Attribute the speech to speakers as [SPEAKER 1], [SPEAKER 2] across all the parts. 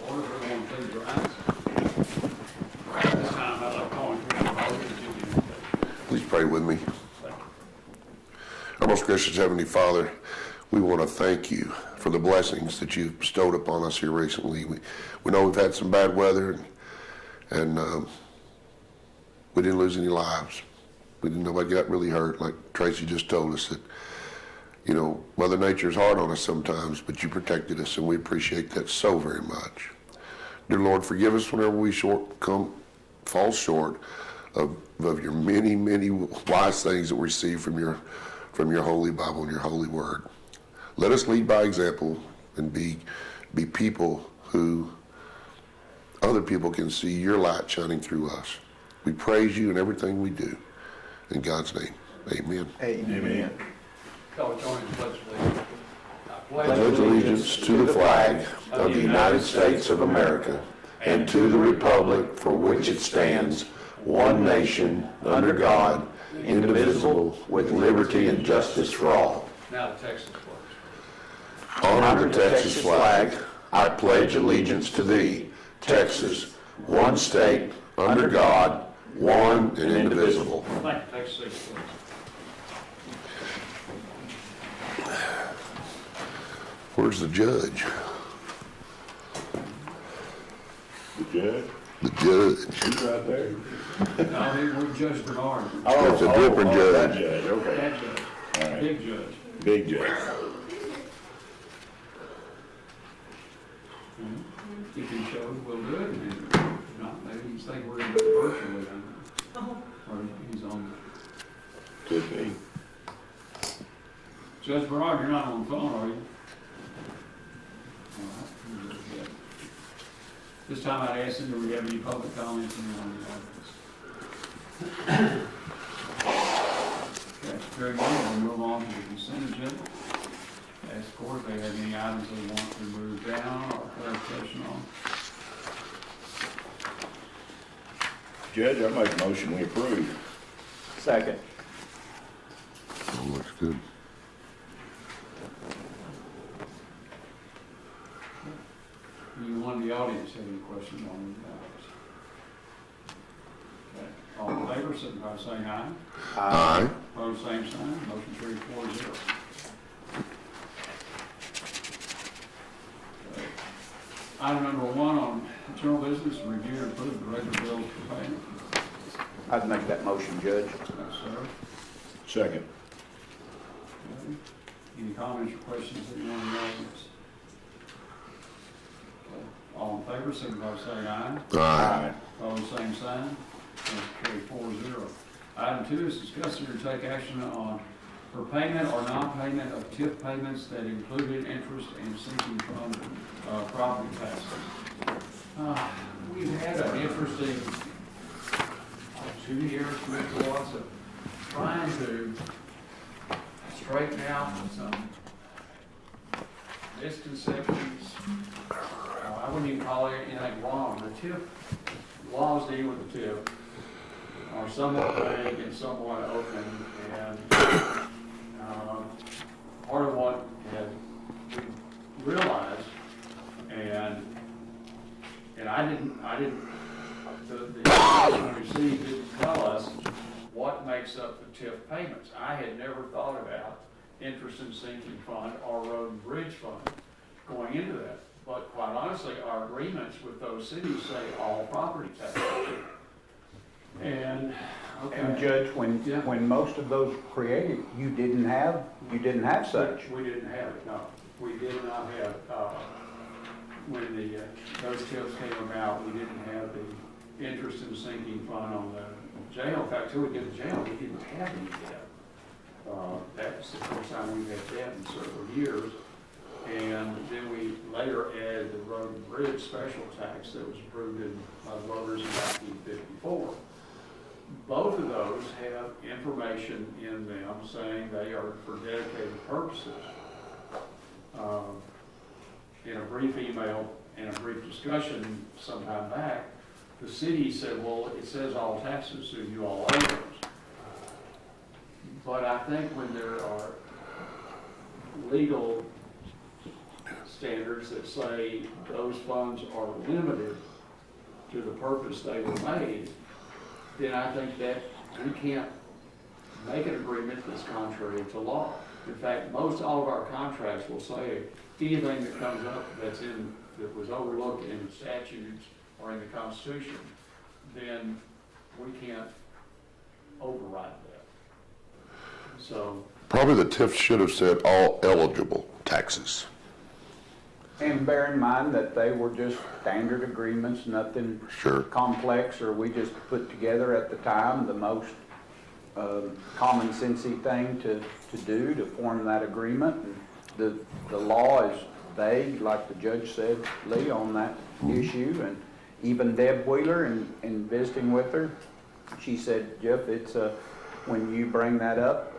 [SPEAKER 1] Order, everyone please rise. This time I'd like to call in Commissioner Bowles to give the invitation.
[SPEAKER 2] Please pray with me.
[SPEAKER 1] Thank you.
[SPEAKER 2] Our most gracious Heavenly Father, we want to thank you for the blessings that you've bestowed upon us here recently. We know we've had some bad weather, and we didn't lose any lives. Nobody got really hurt, like Tracy just told us that, you know, Mother Nature's hard on us sometimes, but you protected us, and we appreciate that so very much. Dear Lord, forgive us whenever we fall short of your many, many wise things that we receive from your holy Bible and your holy word. Let us lead by example and be people who other people can see your light shining through us. We praise you in everything we do. In God's name, amen.
[SPEAKER 3] Amen.
[SPEAKER 1] Shall we join in the pledge, please? I
[SPEAKER 2] I pledge allegiance to the flag of the United States of America and to the republic for which it stands, one nation, under God, indivisible, with liberty and justice for all.
[SPEAKER 1] Now the Texas pledge.
[SPEAKER 2] Honor the Texas flag. I pledge allegiance to thee, Texas, one state, under God, one and indivisible.
[SPEAKER 1] Thank you. Take a seat, please.
[SPEAKER 2] Where's the judge?
[SPEAKER 3] The judge?
[SPEAKER 2] The judge.
[SPEAKER 3] He's right there.
[SPEAKER 1] No, we're Judge Bernard.
[SPEAKER 2] It's a different judge.
[SPEAKER 3] That judge, okay.
[SPEAKER 1] That judge.
[SPEAKER 3] All right.
[SPEAKER 1] Big judge.
[SPEAKER 3] Big judge.
[SPEAKER 1] If he shows, we'll do it, and if not, maybe he's thinking we're going to do it virtually, I don't know. Or he's on.
[SPEAKER 3] Could be.
[SPEAKER 1] Judge Bernard, you're not on the phone, are you? All right. Yeah. This time I'd ask him, do we have any public comments on the audience? Okay, very good. We'll move on to the consent agenda. Ask the court if they have any items they want to move down or clarification on.
[SPEAKER 3] Judge, I make a motion we approve.
[SPEAKER 4] Second.
[SPEAKER 2] Oh, looks good.
[SPEAKER 1] Anyone in the audience have any questions on these items? Okay, all in favor, signify by saying aye.
[SPEAKER 2] Aye.
[SPEAKER 1] Opposed, same sign. Motion carried 4-0. Okay. Item number 1 on general business, review and approve the regular bills for payment.
[SPEAKER 4] I'd make that motion, Judge.
[SPEAKER 1] Yes, sir.
[SPEAKER 3] Second.
[SPEAKER 1] Okay. Any comments or questions that you want in the audience? Okay. All in favor, signify by saying aye.
[SPEAKER 2] Aye.
[SPEAKER 1] Opposed, same sign. Motion carried 4-0. Item 2 is discuss and take action on for payment or non-payment of TIF payments that included interest and sinking fund property taxes. We've had an interesting 2 years, Mr. Watson, trying to straighten out some misconceptions. I wouldn't even call it anything wrong. The TIF laws deal with the TIF are somewhat vague and somewhat open, and part of what we realized, and I didn't, the information we received didn't tell us what makes up the TIF payments. I had never thought about interest in sinking fund or road and bridge fund going into that. But quite honestly, our agreements with those cities say all property taxes. And, okay.
[SPEAKER 4] And Judge,
[SPEAKER 1] Yeah.
[SPEAKER 4] when most of those were created, you didn't have such.
[SPEAKER 1] We didn't have it, no. We did not have, when those TIFs came about, we didn't have the interest in sinking fund on the jail. In fact, till we did the jail, we didn't have any debt. That was the first time we've had debt in several years. And then we later added the road and bridge special tax that was approved by the voters in 1954. Both of those have information in them saying they are for dedicated purposes. In a brief email and a brief discussion sometime back, the city said, well, it says all taxes, so you all owe those. But I think when there are legal standards that say those funds are limited to the purpose they were made, then I think that we can't make an agreement that's contrary to law. In fact, most all of our contracts will say anything that comes up that was overlooked in the statutes or in the Constitution, then we can't override that. So,
[SPEAKER 2] Probably the TIF should have said all eligible taxes.
[SPEAKER 4] And bear in mind that they were just standard agreements, nothing
[SPEAKER 2] Sure.
[SPEAKER 4] complex, or we just put together at the time the most common sensey thing to do to form that agreement. And the law is vague, like the judge said, Lee, on that issue. And even Deb Wheeler, in visiting with her, she said, Jeff, it's when you bring that up,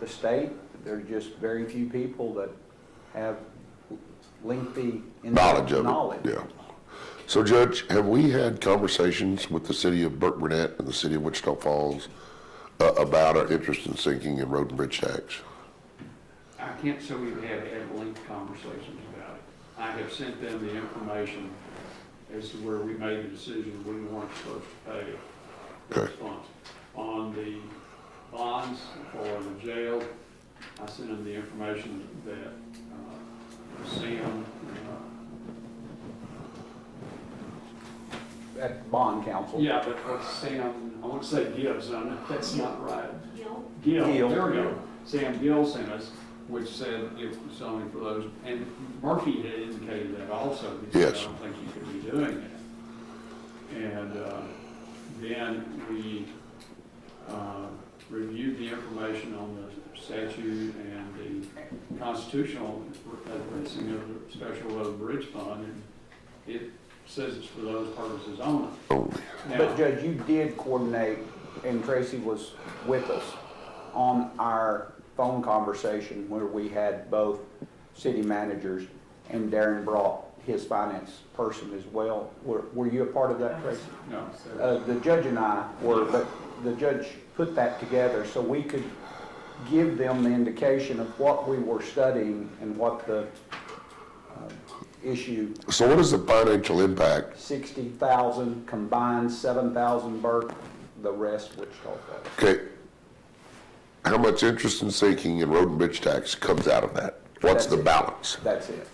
[SPEAKER 4] the state, there's just very few people that have lengthy
[SPEAKER 2] Knowledge of
[SPEAKER 4] knowledge.
[SPEAKER 2] it, yeah. So Judge, have we had conversations with the city of Burke Burnett and the city of Wichita Falls about our interest in sinking in road and bridge tax?
[SPEAKER 1] I can't say we've had lengthy conversations about it. I have sent them the information as to where we made the decision we weren't supposed to pay those
[SPEAKER 2] Okay.
[SPEAKER 1] funds. On the bonds for the jail, I sent them the information that Sam,
[SPEAKER 4] At bond council.
[SPEAKER 1] yeah, but what Sam, I want to say Gibbs, that's not right.
[SPEAKER 5] Gil.
[SPEAKER 1] Gill, there we go. Sam Gill sent us, which said it was only for those, and Murphy had indicated that also. He said,
[SPEAKER 2] Yes.
[SPEAKER 1] I don't think you could be doing that. And then we reviewed the information on the statute and the constitutional addressing of the Special Road Bridge Fund, and it says it's for those purposes only.
[SPEAKER 2] Only.
[SPEAKER 1] Now,
[SPEAKER 4] But Judge, you did coordinate, and Tracy was with us on our phone conversation where we had both city managers, and Darren brought his finance person as well. Were you a part of that, Tracy?
[SPEAKER 1] no, so-
[SPEAKER 4] The judge and I were, but the judge put that together so we could give them the indication of what we were studying and what the issue,
[SPEAKER 2] So what is the financial impact?
[SPEAKER 4] 60,000 combined, 7,000 Burke, the rest Wichita Falls.
[SPEAKER 2] Okay. How much interest in sinking and road and bridge tax comes out of that? What's the
[SPEAKER 4] That's it.
[SPEAKER 2] balance?
[SPEAKER 4] That's it.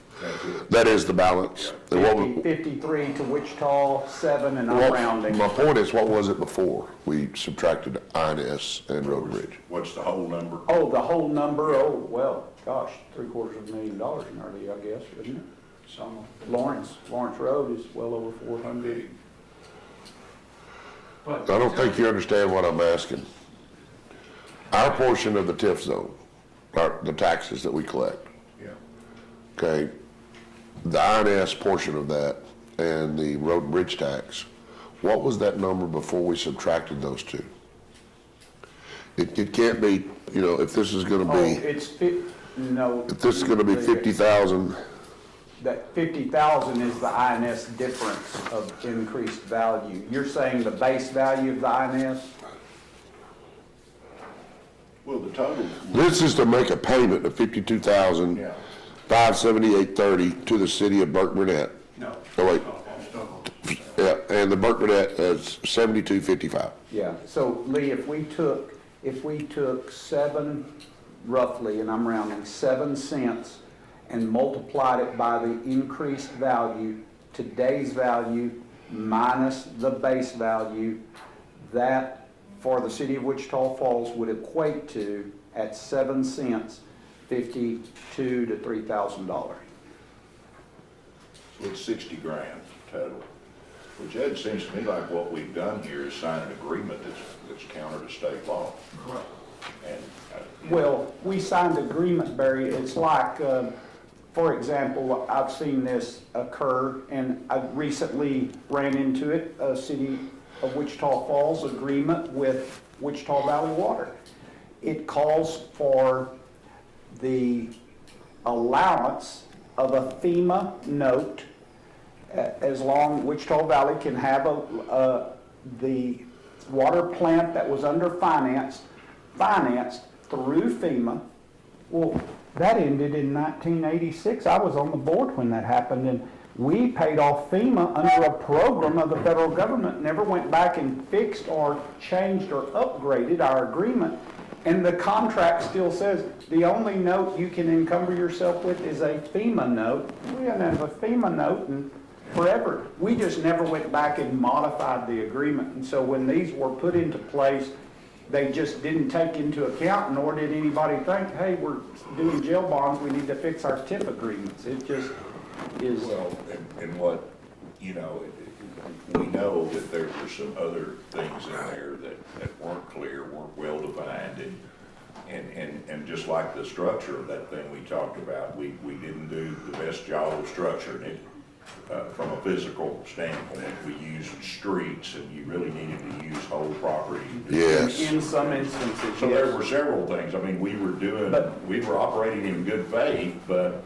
[SPEAKER 2] That is the balance. And what was-
[SPEAKER 4] 53 to Wichita, 7, and I'm
[SPEAKER 2] what-
[SPEAKER 4] rounding.
[SPEAKER 2] My point is, what was it before we subtracted INS and road and bridge?
[SPEAKER 3] What's the whole number?
[SPEAKER 4] Oh, the whole number, oh, well, gosh, $750,000 nearly, I guess, isn't it?
[SPEAKER 1] some,
[SPEAKER 4] Lawrence Road is well over 400.
[SPEAKER 1] but.
[SPEAKER 2] I don't think you understand what I'm asking. Our portion of the TIF zone, the taxes that we collect,
[SPEAKER 3] Yeah.
[SPEAKER 2] okay? The INS portion of that and the road and bridge tax, what was that number before we subtracted those two? It can't be, you know, if this is gonna
[SPEAKER 4] Oh,
[SPEAKER 2] be,
[SPEAKER 4] no.
[SPEAKER 2] if this is gonna be 50,000,
[SPEAKER 4] That 50,000 is the INS difference of increased value. You're saying the base value of the INS?
[SPEAKER 3] Well, the total,
[SPEAKER 2] this is to make a payment of 52,000,
[SPEAKER 3] yeah.
[SPEAKER 2] 578.30 to the city of Burke Burnett.
[SPEAKER 1] No.
[SPEAKER 2] Oh, wait. Yeah, and the Burke Burnett is 72.55.
[SPEAKER 4] Yeah, so Lee, if we took 7, roughly, and I'm rounding, 7 cents and multiplied it by the increased value, today's value minus the base value, that for the city of Wichita Falls would equate to, at 7 cents, $52,000 to $3,000.
[SPEAKER 3] So it's 60 grand total. Well, Judge, seems to me like what we've done here is sign an agreement that's counter to state law.
[SPEAKER 1] Correct.
[SPEAKER 3] And,
[SPEAKER 4] Well, we signed agreement, Barry, it's like, for example, I've seen this occur, and I recently ran into it, a city of Wichita Falls agreement with Wichita Valley Water. It calls for the allowance of a FEMA note, as long Wichita Valley can have the water plant that was financed through FEMA, will That ended in 1986. I was on the board when that happened, and we paid off FEMA under a program of the federal government, never went back and fixed or changed or upgraded our agreement. And the contract still says the only note you can encumber yourself with is a FEMA note. We haven't had a FEMA note in forever. We just never went back and modified the agreement. And so when these were put into place, they just didn't take into account, nor did anybody think, hey, we're doing jail bonds, we need to fix our TIF agreements. It just is.
[SPEAKER 3] Well, and what, you know, we know that there were some other things in there that weren't clear, weren't well-defined, and just like the structure of that thing we talked about, we didn't do the best job of structuring it from a physical standpoint. We used streets, and you really needed to use whole property.
[SPEAKER 2] Yes.
[SPEAKER 4] In some instances,
[SPEAKER 3] So there
[SPEAKER 4] yes.
[SPEAKER 3] were several things. I mean, we were operating in good faith, but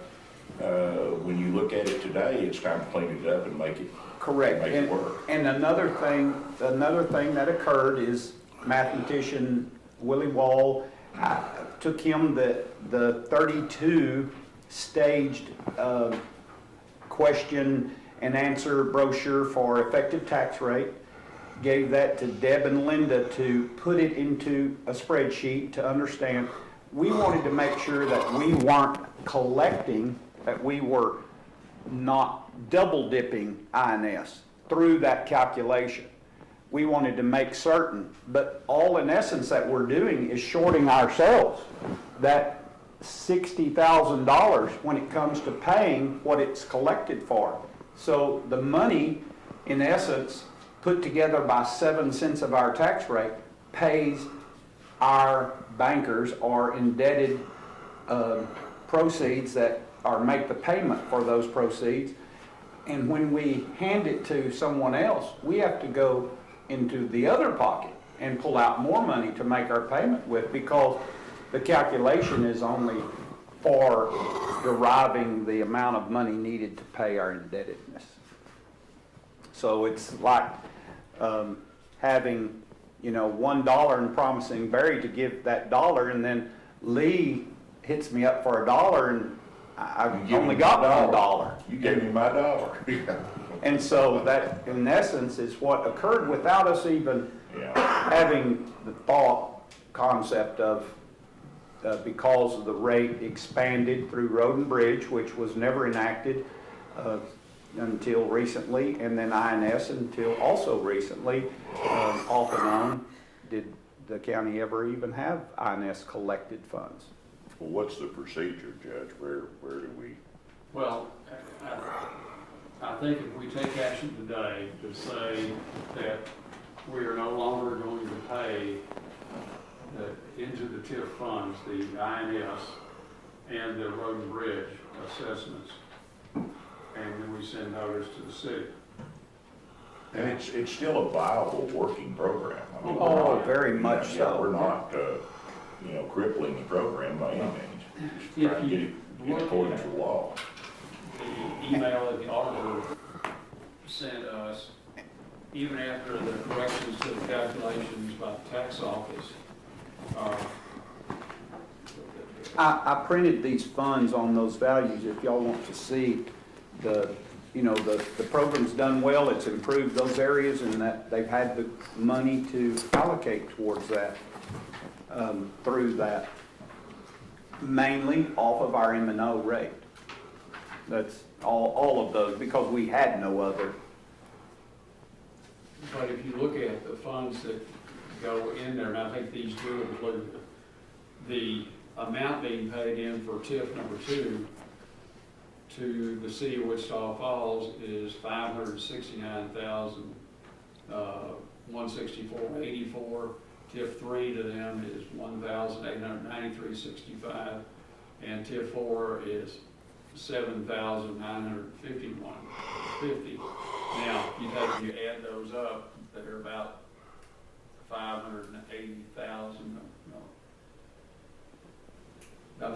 [SPEAKER 3] when you look at it today, it's time to clean it up and make it
[SPEAKER 4] Correct.
[SPEAKER 3] Make it work.
[SPEAKER 4] And another thing that occurred is mathematician Willie Wall, took him the 32 staged question and answer brochure for effective tax rate, gave that to Deb and Linda to put it into a spreadsheet to understand. We wanted to make sure that we weren't collecting, that we were not double dipping INS through that calculation. We wanted to make certain, but all in essence that we're doing is shorting ourselves that $60,000 when it comes to paying what it's collected for. So the money, in essence, put together by 7 cents of our tax rate pays our bankers or indebted proceeds that or make the payment for those proceeds. And when we hand it to someone else, we have to go into the other pocket and pull out more money to make our payment with, because the calculation is only for deriving the amount of money needed to pay our indebtedness. So it's like having, $1 and promising Barry to give that dollar, and then Lee hits me up for $1 and I've only got $1.
[SPEAKER 3] You gave me my dollar.
[SPEAKER 4] And so that, in essence, is what occurred without us even having the thought concept of, because of the rate expanded through Road and Bridge, which was never enacted until recently, and then INS until also recently, off and on. Did the county ever even have INS collected funds?
[SPEAKER 3] Well, what's the procedure, Judge? Where do we?
[SPEAKER 1] Well, I think if we take action today to say that we are no longer going to pay into the TIF funds, the INS and the Road and Bridge assessments, and then we send notice to the city.
[SPEAKER 3] And it's still a viable working program. I mean,
[SPEAKER 4] Oh, very much so.
[SPEAKER 3] We're not, crippling the program by any means. Just trying to get it according to law.
[SPEAKER 1] The email that the auditor sent us, even after the corrections to the calculations by the tax office,
[SPEAKER 4] I printed these funds on those values if y'all want to see the program's done well, it's improved those areas, and that they've had the money to allocate towards that, through that, mainly off of our M&O rate. That's all of those, because we had no other.
[SPEAKER 1] but if you look at the funds that go in there, and I think these do include the amount being paid in for TIF number 2 to the city of Wichita Falls is $569,164.84. TIF 3 to them is $1,893.65, and TIF 4 is $7,951.50. Now, you add those up, they're about about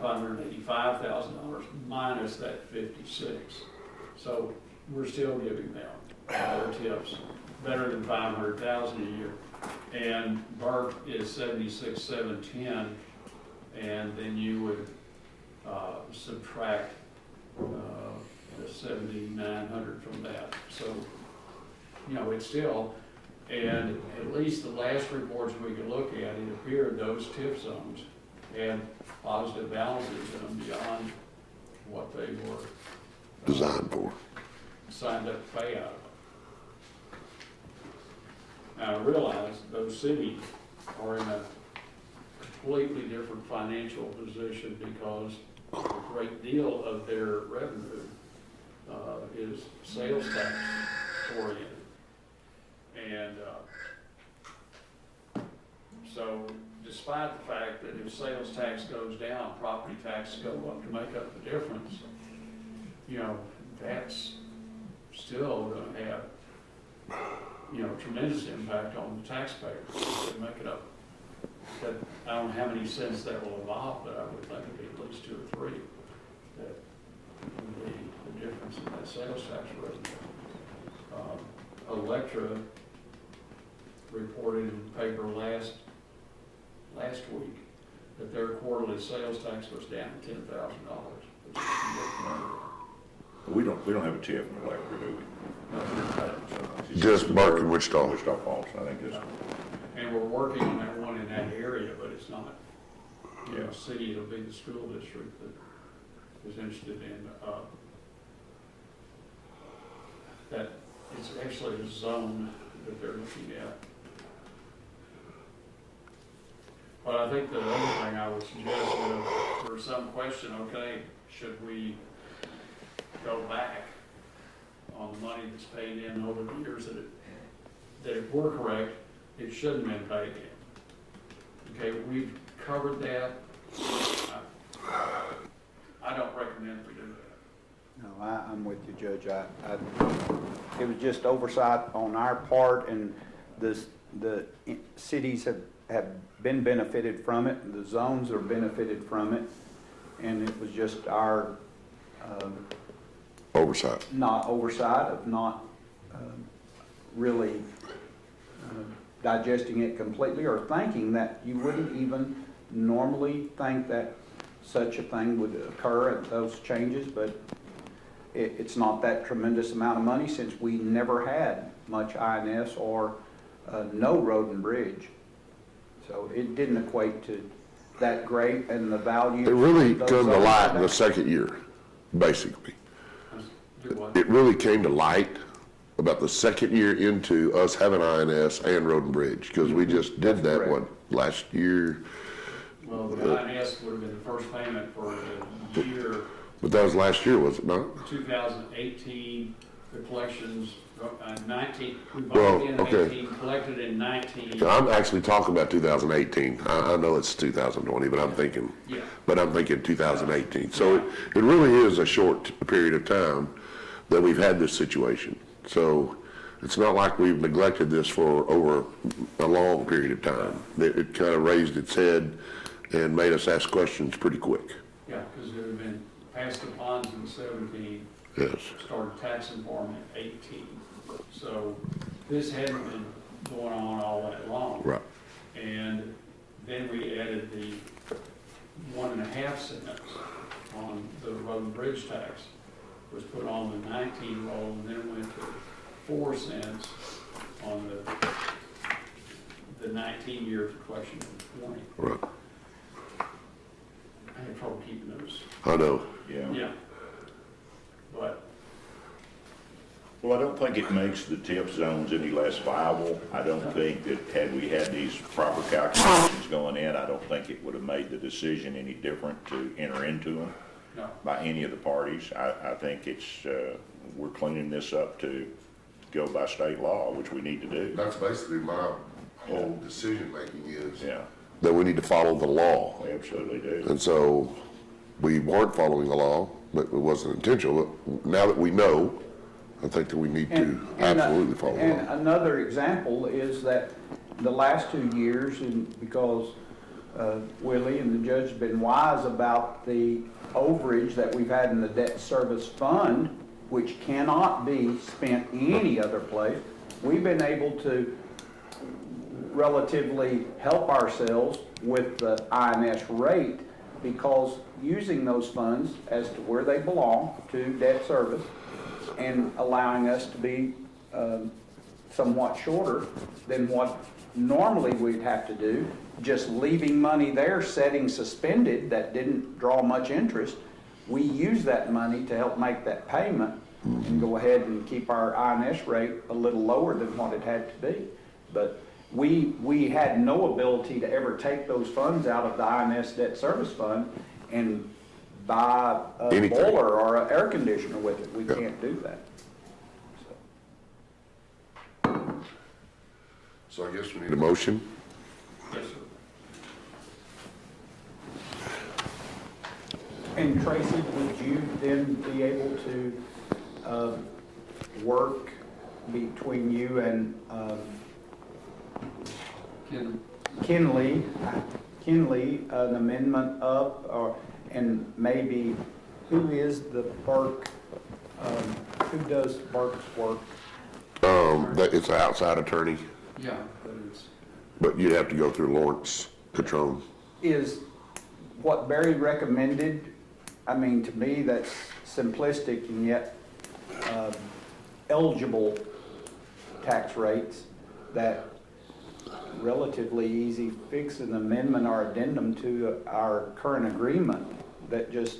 [SPEAKER 1] $585,000 minus that 56. So we're still giving them their tips better than $500,000 a year. And Burke is $76,710, and then you would subtract the 7,900 from that. So, you know, it's still, and at least the last reports we could look at, it appeared those TIF zones had positive balances in them beyond what they were
[SPEAKER 2] Designed for.
[SPEAKER 1] signed up to pay out of. Now, I realize those cities are in a completely different financial position because a great deal of their revenue is sales tax oriented. And so despite the fact that if sales tax goes down, property taxes go up to make up the difference, you know, that's still gonna have, you know, tremendous impact on the taxpayers to make it up. That, I don't know how many cents that will evolve, but I would think it'd be at least 2 or 3 that would be the difference in that sales tax revenue. Electra reported in the paper last week that their quarterly sales tax was down $10,000, which is
[SPEAKER 3] We don't have a TIF in Electra, do we?
[SPEAKER 2] Just Burke and Wichita.
[SPEAKER 3] Wichita Falls, I think it's,
[SPEAKER 1] and we're working on that one in that area, but it's not, you know,
[SPEAKER 3] Yeah.
[SPEAKER 1] city, it'll be the school district that is interested in, that it's actually a zone that they're looking at. But I think the other thing I would suggest is, for some question, okay, should we go back on the money that's paid in over the years that if we're correct, it shouldn't have been paid in. Okay, we've covered that. I don't recommend we do that.
[SPEAKER 4] No, I'm with you, Judge. It was just oversight on our part, and the cities have been benefited from it, and the zones are benefited from it, and it was just our
[SPEAKER 2] Oversight.
[SPEAKER 4] oversight of not really digesting it completely, or thinking that you wouldn't even normally think that such a thing would occur at those changes, but it's not that tremendous amount of money, since we never had much INS or no road and bridge. So it didn't equate to that great, and the value.
[SPEAKER 2] It really
[SPEAKER 4] of those
[SPEAKER 2] come to
[SPEAKER 4] zones
[SPEAKER 2] light in
[SPEAKER 4] today.
[SPEAKER 2] the second year, basically.
[SPEAKER 1] Do what?
[SPEAKER 2] It really came to light about the second year into us having INS and Road and Bridge, because we just did
[SPEAKER 4] That's
[SPEAKER 2] that,
[SPEAKER 4] correct.
[SPEAKER 2] last year?
[SPEAKER 1] Well, the INS would have been the first payment for the year
[SPEAKER 2] But that was last year, was it not?
[SPEAKER 1] 2018, the collections, 19, we
[SPEAKER 2] Well,
[SPEAKER 1] bought in
[SPEAKER 2] okay.
[SPEAKER 1] 18, collected in 19.
[SPEAKER 2] I'm actually talking about 2018. I know it's 2020, but I'm thinking,
[SPEAKER 1] Yeah.
[SPEAKER 2] 2018. So it really is a short period of time that we've had this situation. So it's not like we've neglected this for over a long period of time. It kind of raised its head and made us ask questions pretty quick.
[SPEAKER 1] Yeah, because there had been passed the bonds in 17,
[SPEAKER 2] Yes.
[SPEAKER 1] started taxing for them in 18. So this hadn't been going on all that long.
[SPEAKER 2] Right.
[SPEAKER 1] And then we added the 1.5 cents on the road and bridge tax, was put on the 19 roll, and then went to 4 cents on the 19 year for collection of 20.
[SPEAKER 2] Right.
[SPEAKER 1] I had trouble keeping those.
[SPEAKER 2] I know.
[SPEAKER 3] yeah.
[SPEAKER 1] Yeah. But,
[SPEAKER 3] Well, I don't think it makes the TIF zones any less viable. I don't think that had we had these proper calculations going in, I don't think it would have made the decision any different to enter into them
[SPEAKER 1] no,
[SPEAKER 3] by any of the parties. I think it's, we're cleaning this up to go by state law, which we need to do.
[SPEAKER 2] That's basically my whole decision-making is
[SPEAKER 3] Yeah,
[SPEAKER 2] that we need to follow the law.
[SPEAKER 3] we absolutely do.
[SPEAKER 2] And so we weren't following the law, but it wasn't intentional. But now that we know, I think that we need to absolutely follow the
[SPEAKER 4] And
[SPEAKER 2] law.
[SPEAKER 4] another example is that the last 2 years, and because Willie and the judge have been wise about the overage that we've had in the debt service fund, which cannot be spent any other place, we've been able to relatively help ourselves with the INS rate because using those funds as to where they belong, to debt service, and allowing us to be somewhat shorter than what normally we'd have to do, just leaving money there, setting suspended that didn't draw much interest, we use that money to help make that payment and go ahead and keep our INS rate a little lower than what it had to be. But we had no ability to ever take those funds out of the INS debt service fund and buy a
[SPEAKER 2] Anything.
[SPEAKER 4] boiler or an air conditioner with it. We can't do that.
[SPEAKER 2] So I guess we need a motion.
[SPEAKER 1] Yes, sir.
[SPEAKER 4] And Tracy, would you then be able to work between you and Kinley, an amendment up, or, and maybe, who is the Burke, who does Burke's work?
[SPEAKER 2] That it's an outside attorney,
[SPEAKER 1] Yeah, but it's,
[SPEAKER 2] but you'd have to go through Lawrence Catrone.
[SPEAKER 4] Is what Barry recommended, I mean, to me, that's simplistic and yet eligible tax rates that relatively easy fix, an amendment or addendum to our current agreement that just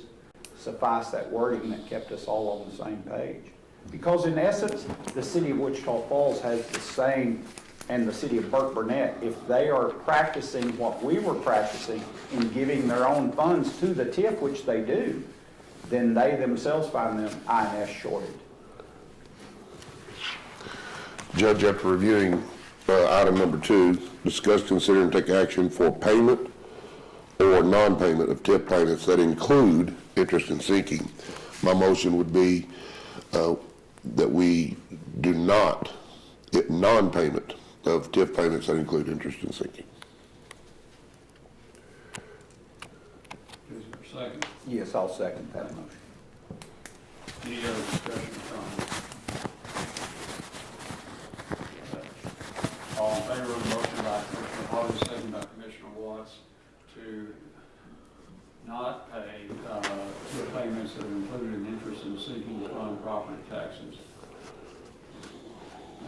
[SPEAKER 4] suffice that wording that kept us all on the same page. Because in essence, the city of Wichita Falls has the same, and the city of Burke Burnett, if they are practicing what we were practicing in giving their own funds to the TIF, which they do, then they themselves find them INS shorted.
[SPEAKER 2] Judge, after reviewing item number 2, discuss, consider, and take action for payment or non-payment of TIF payments that include interest and sinking. My motion would be that we do not get non-payment of TIF payments that include interest and sinking.
[SPEAKER 1] is there a second?
[SPEAKER 4] Yes, I'll second that motion.
[SPEAKER 1] Any other discussion or comments? All in favor of the motion by Commissioner Harvey, second by Commissioner Watts, to not pay TIF payments that are included in interest and sinking fund property taxes.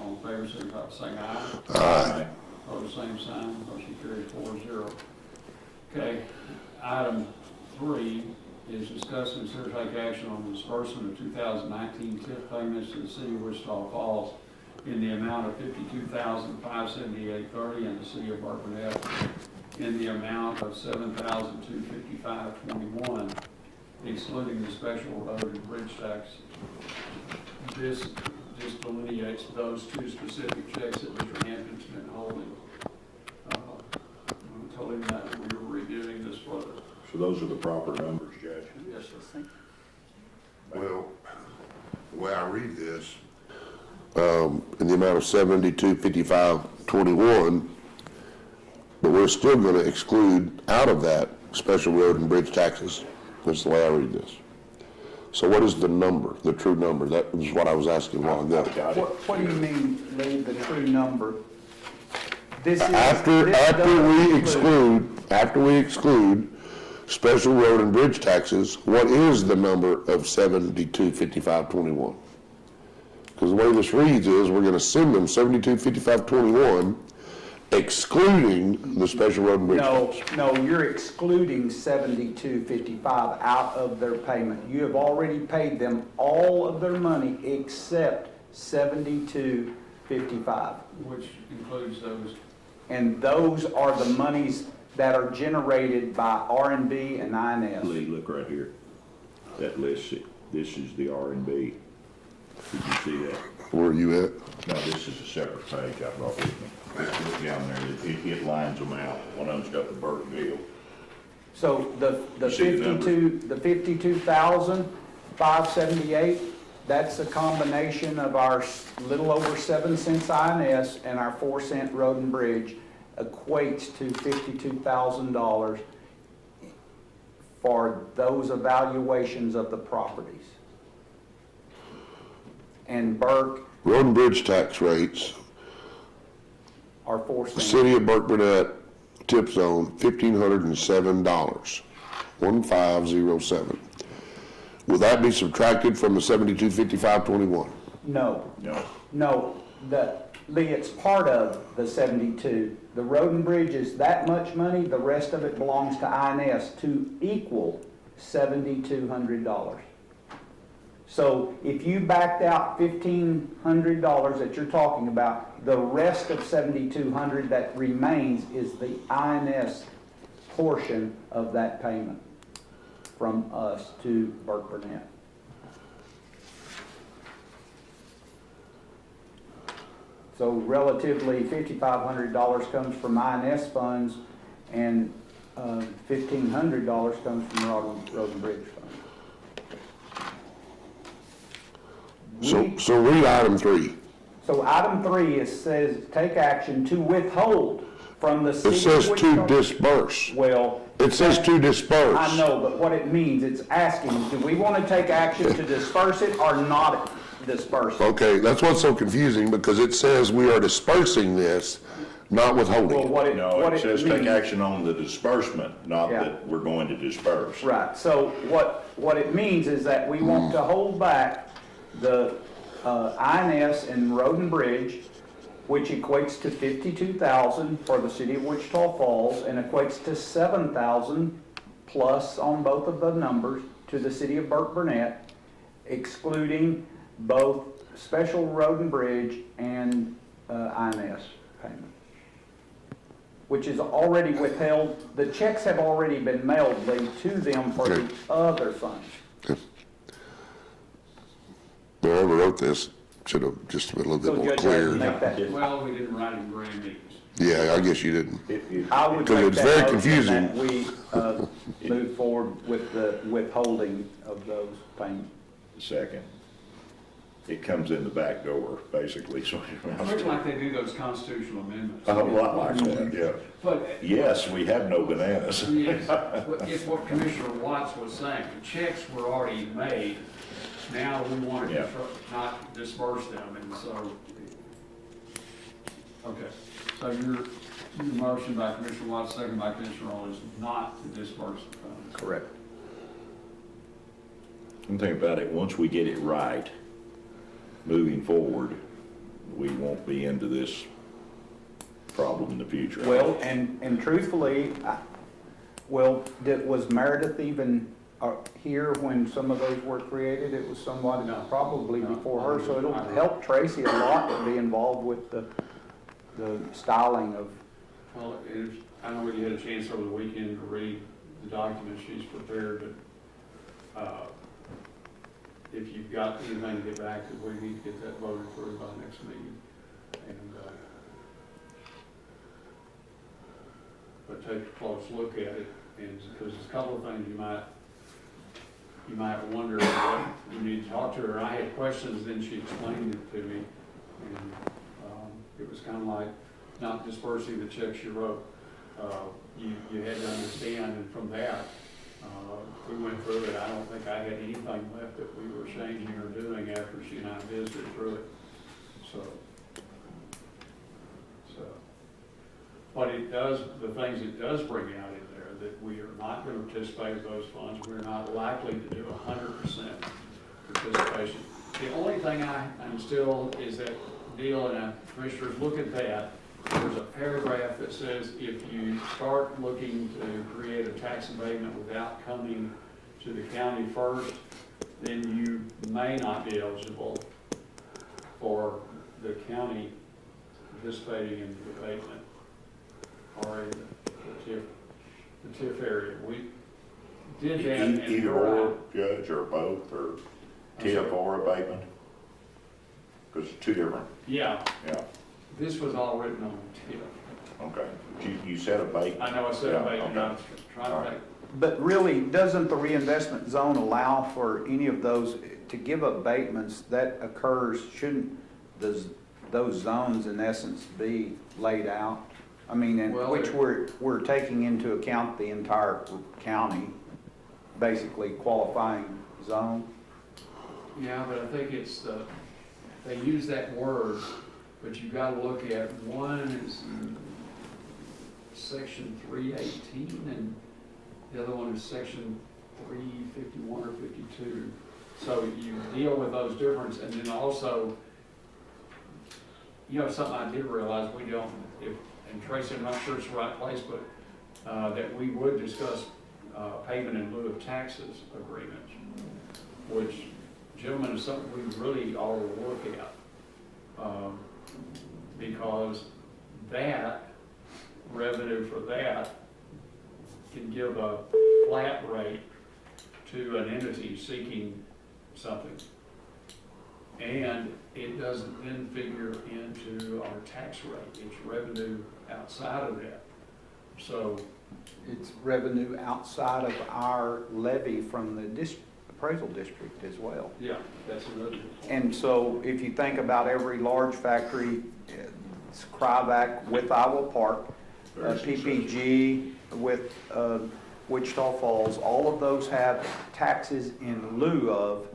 [SPEAKER 1] All in favor, signify by saying aye.
[SPEAKER 3] Aye.
[SPEAKER 1] Opposed, same sign, motion carried 4-0. Okay, item 3 is discuss and consider take action on the disbursement of 2019 TIF payments to the city of Wichita Falls in the amount of $52,578.30 and the city of Burke Burnett in the amount of $7,255.21, excluding the special road and bridge tax. This just delineates those 2 specific checks that Mr. Hampton's been holding. I told him that we were reviewing this further.
[SPEAKER 3] So those are the proper numbers, Judge?
[SPEAKER 1] Yes, sir.
[SPEAKER 2] Well, the way I read this, in the amount of $72,55.21, but we're still going to exclude out of that special road and bridge taxes. That's the way I read this. So what is the number, the true number? That is what I was asking a while ago.
[SPEAKER 3] I've got it.
[SPEAKER 4] What do you mean, Lee, the true number? This is.
[SPEAKER 2] After we exclude special road and bridge taxes, what is the number of $72,55.21? Because the way this reads is we're going to send them $72,55.21, excluding the special road and bridge tax.
[SPEAKER 4] No, you're excluding $72.55 out of their payment. You have already paid them all of their money except $72.55.
[SPEAKER 1] Which includes those.
[SPEAKER 4] And those are the monies that are generated by R&B and INS.
[SPEAKER 3] Lee, look right here. That list, this is the R and B. Did you see that?
[SPEAKER 2] Where are you at?
[SPEAKER 3] No, this is a separate page I brought with me. Just look down there, it lines them out. One of them's got the Burke deal.
[SPEAKER 4] So the
[SPEAKER 3] You see the number?
[SPEAKER 4] 52,578, that's a combination of our little over 7 cents INS and our 4 cent road and bridge equates to $52,000 for those evaluations of the properties. And Burke
[SPEAKER 2] Road and bridge tax rates,
[SPEAKER 4] are 4 cents.
[SPEAKER 2] City of Burke Burnett, tip zone, $1,507. 1507. Will that be subtracted from the 725521?
[SPEAKER 4] No,
[SPEAKER 3] No,
[SPEAKER 4] no, Lee, it's part of the 72. The road and bridge is that much money, the rest of it belongs to INS to equal $7,200. So if you backed out $1,500 that you're talking about, the rest of $7,200 that remains is the INS portion of that payment from us to Burke Burnett. So relatively, $5,500 comes from INS funds, and $1,500 comes from Road and Bridge funds.
[SPEAKER 2] So read item 3.
[SPEAKER 4] So item 3 says, take action to withhold from the
[SPEAKER 2] It
[SPEAKER 4] city.
[SPEAKER 2] says
[SPEAKER 4] of
[SPEAKER 2] to
[SPEAKER 4] Wichita-
[SPEAKER 2] disperse.
[SPEAKER 4] Well.
[SPEAKER 2] It says to disperse.
[SPEAKER 4] I know, but what it means, it's asking, do we want to take action to disperse it or not disperse it?
[SPEAKER 2] Okay, that's what's so confusing, because it says we are dispersing this, not withholding
[SPEAKER 4] Well,
[SPEAKER 2] it.
[SPEAKER 4] what it,
[SPEAKER 3] no,
[SPEAKER 4] what
[SPEAKER 3] it says take
[SPEAKER 4] means-
[SPEAKER 3] action on the disbursement, not
[SPEAKER 4] Yeah.
[SPEAKER 3] that we're going to disperse.
[SPEAKER 4] Right, so what it means is that we want to hold back the INS and Road and Bridge, which equates to $52,000 for the city of Wichita Falls and equates to $7,000 plus on both of the numbers to the city of Burke Burnett, excluding both special Road and Bridge and INS payment, which is already withheld. The checks have already been mailed, Lee, to them for the
[SPEAKER 2] Okay.
[SPEAKER 4] other funds.
[SPEAKER 2] Whoever wrote this should have just been a little
[SPEAKER 4] So
[SPEAKER 2] bit more
[SPEAKER 4] Judge, I would
[SPEAKER 2] clear.
[SPEAKER 4] make that,
[SPEAKER 1] Well, we didn't write in grand meetings.
[SPEAKER 2] Yeah, I guess you didn't.
[SPEAKER 4] I would
[SPEAKER 2] Because
[SPEAKER 4] make
[SPEAKER 2] it's
[SPEAKER 4] that
[SPEAKER 2] very
[SPEAKER 4] motion
[SPEAKER 2] confusing.
[SPEAKER 4] that we move forward with the withholding of those payments.
[SPEAKER 3] Second. It comes in the back door, basically, so.
[SPEAKER 1] It looks like they do those constitutional amendments.
[SPEAKER 3] A lot like that, yeah.
[SPEAKER 1] But,
[SPEAKER 3] Yes, we have no bananas.
[SPEAKER 1] yes, but it's what Commissioner Watts was saying, the checks were already made, now we want to
[SPEAKER 3] Yeah.
[SPEAKER 1] not disperse them, and so, okay. So your motion by Commissioner Watts, second by Commissioner Arnold, is not to disperse the funds.
[SPEAKER 4] Correct.
[SPEAKER 3] One thing about it, once we get it right, moving forward, we won't be into this problem in the future.
[SPEAKER 4] Well, and truthfully, was Meredith even here when some of those were created? It was somewhat
[SPEAKER 1] No.
[SPEAKER 4] probably
[SPEAKER 1] No.
[SPEAKER 4] before her, so it'll help Tracy a lot to be involved with the styling of.
[SPEAKER 1] Well, I know you had a chance over the weekend to read the document she's prepared, but, if you've got anything to get back, that we need to get that voted through by next meeting. And, but take a close look at it, and, because there's a couple of things you might wonder what you need to talk to her. I had questions, then she explained it to me, and, it was kind of like not dispersing the checks you wrote. You had to understand, and from that, we went through it. I don't think I had anything left that we were changing or doing after she and I visited through it. So, but it does, the things it does bring out in there, that we are not going to participate in those funds. We're not likely to do 100% participation. The only thing I'm still is that deal, and commissioners look at that. There's a paragraph that says if you start looking to create a tax abatement without coming to the county first, then you may not be eligible for the county participating in the abatement or in the TIF area. We did that. and
[SPEAKER 3] Either
[SPEAKER 1] you're
[SPEAKER 3] or,
[SPEAKER 1] right.
[SPEAKER 3] Judge, or both, or TIF or abatement? Because it's two different,
[SPEAKER 1] Yeah,
[SPEAKER 3] yeah,
[SPEAKER 1] this was all written on TIF.
[SPEAKER 3] okay. You said abatement.
[SPEAKER 1] I know I said
[SPEAKER 3] Yeah,
[SPEAKER 1] abatement, I was
[SPEAKER 3] okay.
[SPEAKER 1] trying
[SPEAKER 3] All
[SPEAKER 1] to
[SPEAKER 3] right.
[SPEAKER 1] think.
[SPEAKER 4] But really, doesn't the reinvestment zone allow for any of those, to give abatements that occurs, shouldn't those zones in essence be laid out? I mean, in
[SPEAKER 1] Well,
[SPEAKER 4] which
[SPEAKER 1] it-
[SPEAKER 4] we're taking into account the entire county, basically qualifying zone.
[SPEAKER 1] Yeah, but I think it's they use that word, but you've got to look at, one is in section 318, and The other one is section 351 or 52. So you deal with those differences, and then also, something I did realize, we don't, and Tracy, I'm not sure it's the right place, but that we would discuss payment in lieu of taxes agreements, which, gentlemen, is something we really ought to look at. Because that, revenue for that can give a flat rate to an entity seeking something. And it doesn't then figure into our tax rate, it's revenue outside of that. So,
[SPEAKER 4] It's revenue outside of our levy from the appraisal district as well.
[SPEAKER 1] yeah, that's another.
[SPEAKER 4] And so if you think about every large factory, it's Cryovac with Iowa Park,
[SPEAKER 3] Very successful.
[SPEAKER 4] PPG with Wichita Falls, all of those have taxes in lieu of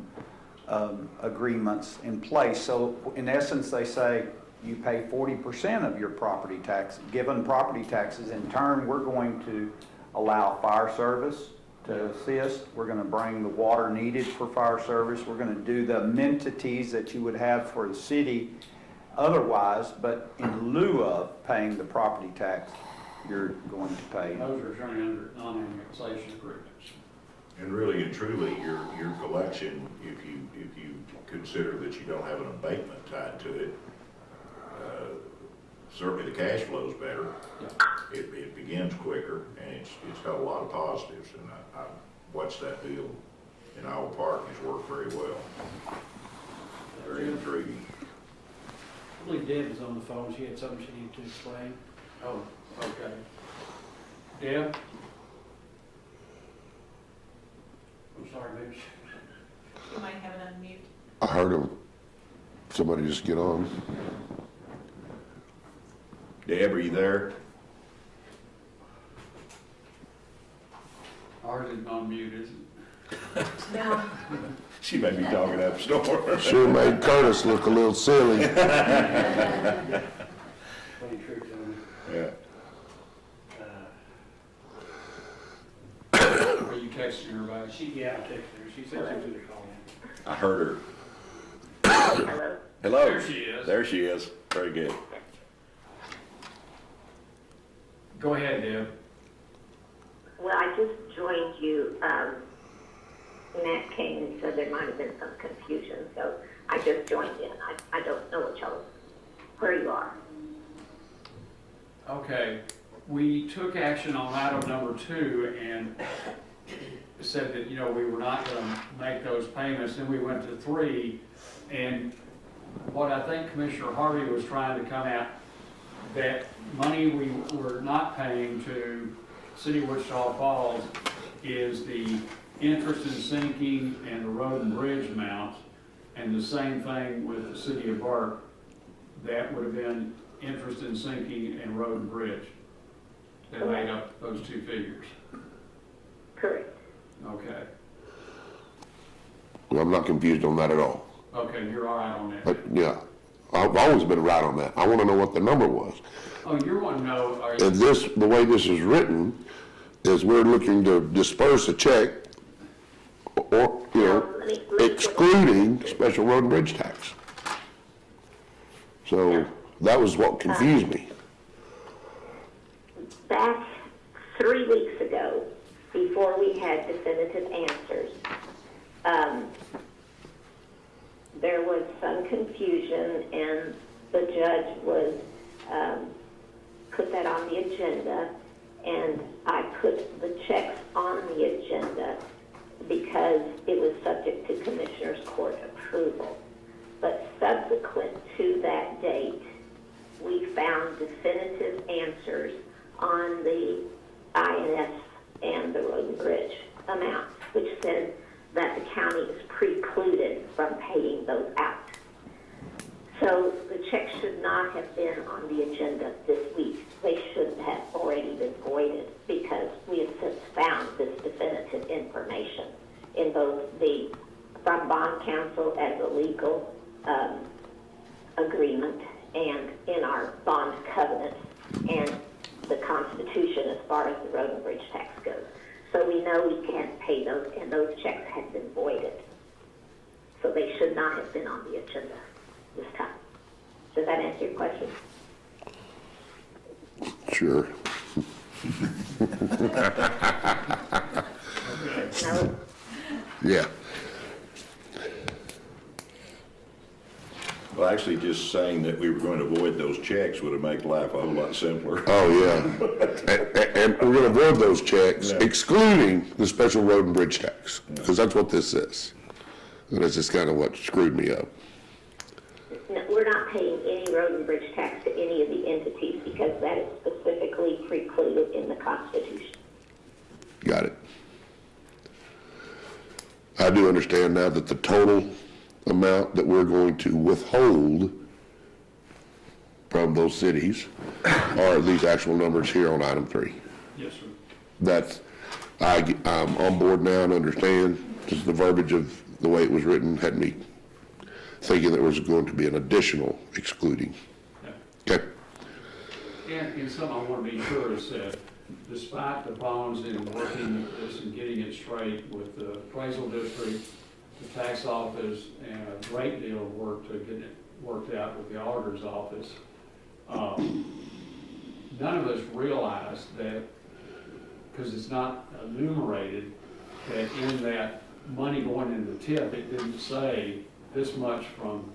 [SPEAKER 4] agreements in place. So in essence, they say you pay 40% of your property tax, given property taxes. In turn, we're going to allow fire service to assist. We're going to bring the water needed for fire service. We're going to do the amenities that you would have for the city otherwise, but in lieu of paying the property tax, you're going to pay.
[SPEAKER 1] Those are turning under non-annexation agreements.
[SPEAKER 3] And really and truly, your collection, if you consider that you don't have an abatement tied to it, certainly the cash flow's better.
[SPEAKER 1] Yeah.
[SPEAKER 3] It begins quicker, and it's got a lot of positives, and I watched that deal in Iowa Park, and it's worked very well. Very intriguing.
[SPEAKER 5] I believe Deb was on the phone, she had something she needed to explain.
[SPEAKER 1] Oh, okay. Deb? I'm sorry, maybe.
[SPEAKER 6] You might have it unmute.
[SPEAKER 2] I heard him. Somebody just get on.
[SPEAKER 3] Deb, are you there?
[SPEAKER 1] Ours is on mute, isn't it?
[SPEAKER 6] No.
[SPEAKER 3] She may be talking up a storm.
[SPEAKER 2] Sure made Curtis look a little silly.
[SPEAKER 5] Playing tricks on me.
[SPEAKER 3] Yeah.
[SPEAKER 1] Are you texting her back?
[SPEAKER 5] I texted her, she said she was gonna call me.
[SPEAKER 3] I heard her.
[SPEAKER 6] Hello.
[SPEAKER 3] Hello.
[SPEAKER 1] There she is.
[SPEAKER 3] There she is. Very good.
[SPEAKER 1] Go ahead, Deb.
[SPEAKER 6] Well, I just joined you. Matt came and said there might have been some confusion, so I just joined in. I don't know where you are.
[SPEAKER 1] Okay, we took action on item number 2 and said that, we were not gonna make those payments, then we went to 3, and what I think Commissioner Harvey was trying to come at, that money we were not paying to City of Wichita Falls is the interest in sinking and the road and bridge amounts, and the same thing with the City of Burke. That would have been interest in sinking and road and bridge. That made up those 2 figures.
[SPEAKER 6] Correct.
[SPEAKER 1] Okay.
[SPEAKER 2] Well, I'm not confused on that at all.
[SPEAKER 1] Okay, you're all right on that.
[SPEAKER 2] But yeah, I've always been right on that. I want to know what the number was.
[SPEAKER 1] Oh, you're wanting to know, are you,
[SPEAKER 2] And this, the way this is written, is we're looking to disperse a check or,
[SPEAKER 6] Let me
[SPEAKER 2] excluding special road and bridge tax. So that was what confused me.
[SPEAKER 6] Back 3 weeks ago, before we had definitive answers, there was some confusion, and the judge was put that on the agenda, and I put the checks on the agenda because it was subject to Commissioner's Court approval. But subsequent to that date, we found definitive answers on the INS and the road and bridge amounts, which said that the county is precluded from paying those out. So the checks should not have been on the agenda this week. They should have already been voided because we have since found this definitive information in both from bond counsel as a legal agreement and in our bond covenant and the Constitution as far as the road and bridge tax goes. So we know we can't pay those, and those checks had been voided. So they should not have been on the agenda this time. Does that answer your question?
[SPEAKER 2] Sure.
[SPEAKER 6] No?
[SPEAKER 2] Yeah.
[SPEAKER 3] Well, actually, just saying that we were going to avoid those checks would have made life a whole lot simpler.
[SPEAKER 2] Oh, yeah. And we're gonna avoid those checks,
[SPEAKER 3] Yeah.
[SPEAKER 2] excluding the special road and bridge tax, because that's what this is. And that's just kind of what screwed me up.
[SPEAKER 6] No, we're not paying any road and bridge tax to any of the entities because that is specifically precluded in the Constitution.
[SPEAKER 2] Got it. I do understand now that the total amount that we're going to withhold from those cities are these actual numbers here on item 3.
[SPEAKER 1] Yes, sir.
[SPEAKER 2] That's, I'm on board now and understand, just the verbiage of the way it was written had me thinking there was going to be an additional excluding.
[SPEAKER 1] Yeah.
[SPEAKER 2] Okay,
[SPEAKER 1] And something I want to be sure is that despite the problems in working this and getting it straight with the appraisal district, the tax office, and a great deal of work to get it worked out with the auditor's office, none of us realized that, because it's not enumerated, that in that money going into the tip, it didn't say this much from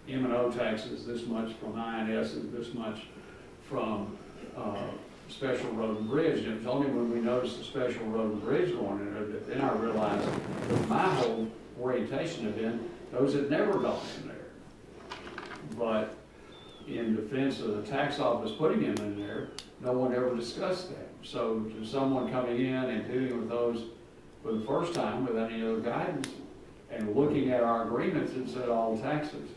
[SPEAKER 1] M&O taxes, this much from INS, and this much from special road and bridge. And it was only when we noticed the special road and bridge going in there that then I realized that my whole orientation had been those had never gone in there. But in defense of the tax office putting them in there, no one ever discussed that. So to someone coming in and dealing with those for the first time without any other guidance and looking at our agreements, it said all taxes.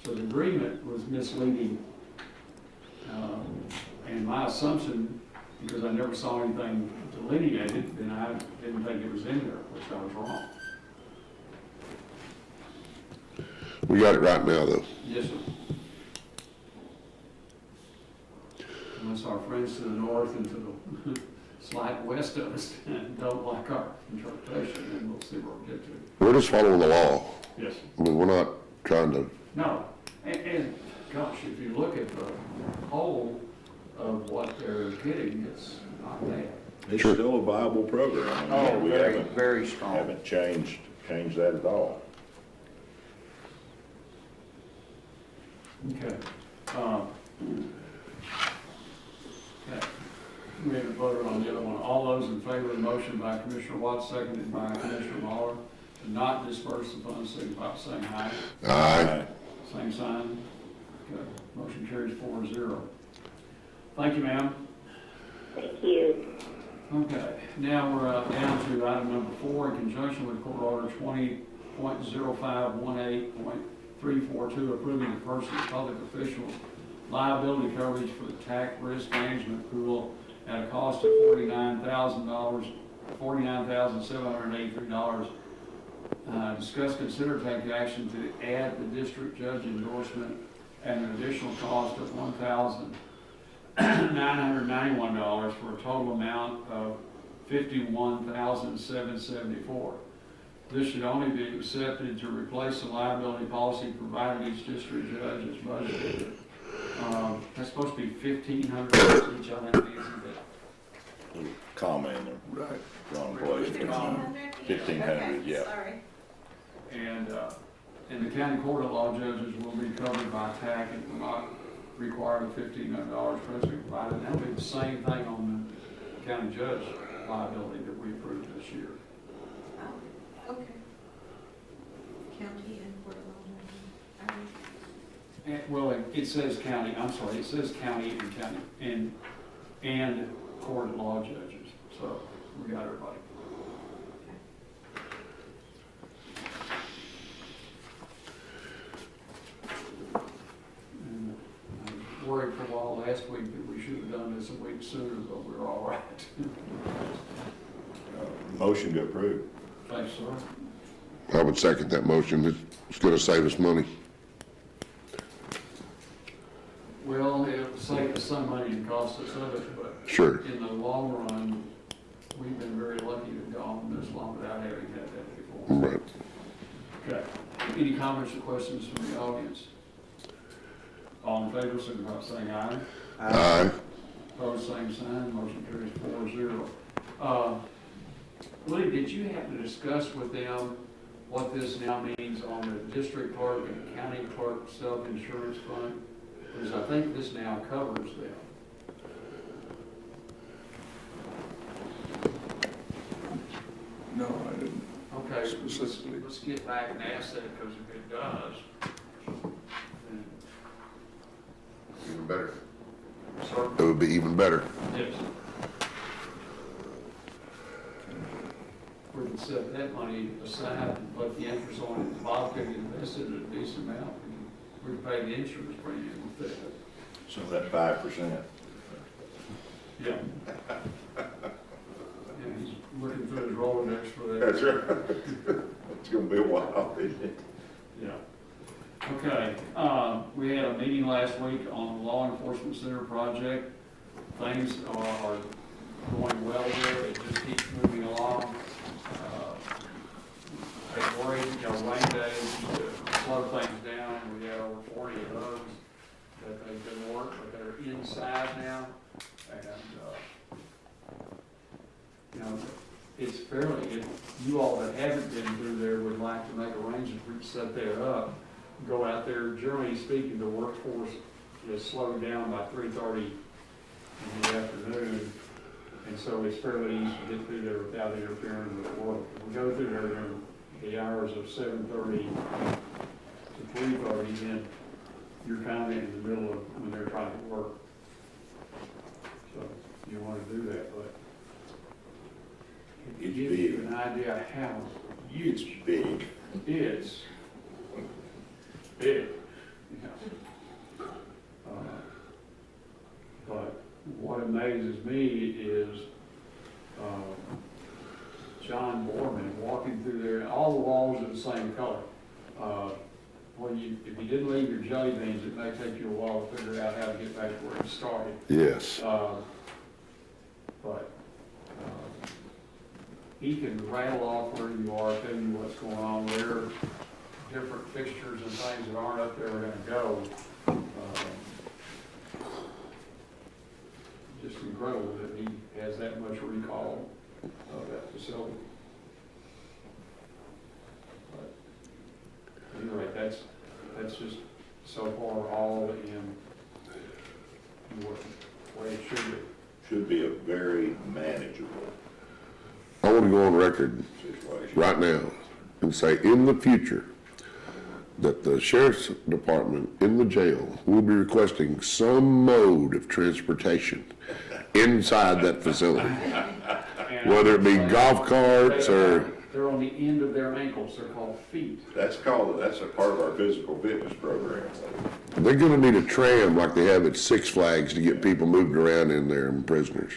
[SPEAKER 1] So the agreement was misleading. And my assumption, because I never saw anything delineated, then I didn't think it was in there, which I was wrong.
[SPEAKER 2] we got it right now, though.
[SPEAKER 1] Yes, sir. Unless our friends to the north and to the slight west of us don't like our interpretation, then we'll see where we get to.
[SPEAKER 2] We're just following the law.
[SPEAKER 1] Yes, sir.
[SPEAKER 2] I mean, we're not trying to,
[SPEAKER 1] No, and gosh, if you look at the whole of what they're getting, it's not bad.
[SPEAKER 3] It's
[SPEAKER 2] Sure.
[SPEAKER 3] still a viable program. I mean,
[SPEAKER 4] Oh,
[SPEAKER 3] we
[SPEAKER 4] very,
[SPEAKER 3] haven't-
[SPEAKER 4] very strong.
[SPEAKER 3] Haven't changed that at all.
[SPEAKER 1] Okay. Okay. We haven't voted on the other one. All those in favor of the motion by Commissioner Watts, seconded by Commissioner Muller, to not disperse the funds, signify by saying aye.
[SPEAKER 2] aye.
[SPEAKER 1] Same sign. Okay. Motion carries 4-0. Thank you, ma'am.
[SPEAKER 6] Thank you.
[SPEAKER 1] Okay, now we're down to item number 4, in conjunction with Court Order 20.0518.342, approving the person's public officials liability coverage for the TAC risk management pool at a cost of $49,000, $49,783. Discuss, consider, take action to add the district judge endorsement at an additional cost of $1,991 for a total amount of $51,774. This should only be accepted to replace the liability policy provided each district judge is budgeted. That's supposed to be $1,500 each, I think, isn't it?
[SPEAKER 3] Comma in the
[SPEAKER 2] Right.
[SPEAKER 3] wrong place. 1,500, yeah.
[SPEAKER 7] Sorry.
[SPEAKER 1] And the county court of law judges will be covered by TAC and will not require the $1,500 presently provided. That'll be the same thing on the county judge liability that we approved this year.
[SPEAKER 7] Oh, okay. County and Court of Law.
[SPEAKER 1] Well, it says county, I'm sorry, it says county and court of law judges, so we got everybody. And I was worried for a while last week that we should have done this a week sooner, but we're all right.
[SPEAKER 3] Motion to approve.
[SPEAKER 1] Thanks, sir.
[SPEAKER 2] I would second that motion. It's gonna save us money.
[SPEAKER 1] Well, it'll save us some money and cost us others, but
[SPEAKER 2] Sure.
[SPEAKER 1] in the long run, we've been very lucky to have gone this long without having had that before.
[SPEAKER 2] Right.
[SPEAKER 1] Okay. Any comments or questions from the audience? All in favor, signify by saying aye.
[SPEAKER 2] Aye.
[SPEAKER 1] Opposed, same sign, motion carries 4-0. Lee, did you happen to discuss with them what this now means on the district clerk and county clerk self-insurance fund? Because I think this now covers them.
[SPEAKER 3] No, I didn't.
[SPEAKER 1] Okay,
[SPEAKER 3] Specifically.
[SPEAKER 1] let's get back and ask that, because if it does, then
[SPEAKER 2] Even better.
[SPEAKER 1] certainly,
[SPEAKER 2] It would be even better.
[SPEAKER 1] yes. We can set that money aside and put the interest on it. Bob could invest it at a decent amount, and we could pay the insurance premium with that.
[SPEAKER 3] So that 5%.
[SPEAKER 1] Yeah. And he's looking through his Rolodex for that.
[SPEAKER 3] That's right. It's gonna be a while, isn't it?
[SPEAKER 1] Yeah. Okay, we had a meeting last week on the Law Enforcement Center project. Things are going well there, it just keeps moving along. They worried, rain days to slow things down, we had over 40 of those that they've been working, but they're inside now. And, it's fairly, if you all that haven't been through there would like to make arrangements, we can set that up. Go out there, generally speaking, the workforce is slowed down by 3:30 in the afternoon. And so it's fairly easy to get through there without interfering with work. We go through there during the hours of 7:30 to 3:30, then you're kind of in the middle of when they're trying to work. So you want to do that, but it
[SPEAKER 3] It's
[SPEAKER 1] gives
[SPEAKER 3] big.
[SPEAKER 1] you an idea how
[SPEAKER 3] It's big.
[SPEAKER 1] it's big. Yeah. But what amazes me is John Borman walking through there, and all the walls are the same color. Well, if you didn't leave your jelly beans, it may take you a while to figure out how to get back to where you started.
[SPEAKER 2] Yes.
[SPEAKER 1] But he can rattle off where you are, tell you what's going on, where different fixtures and things that aren't up there are gonna go. Just incredible that he has that much recall of that facility. But anyway, that's just so far all in what way it should be.
[SPEAKER 3] Should be a very manageable
[SPEAKER 2] I want to go on record
[SPEAKER 3] situation.
[SPEAKER 2] right now and say in the future that the sheriff's department in the jail will be requesting some mode of transportation inside that facility,
[SPEAKER 1] And
[SPEAKER 2] whether it be golf carts or,
[SPEAKER 1] they're on the end of their ankles, they're called feet.
[SPEAKER 3] That's a part of our physical fitness program.
[SPEAKER 2] they're gonna need a tram like they have at Six Flags to get people moved around in there and prisoners.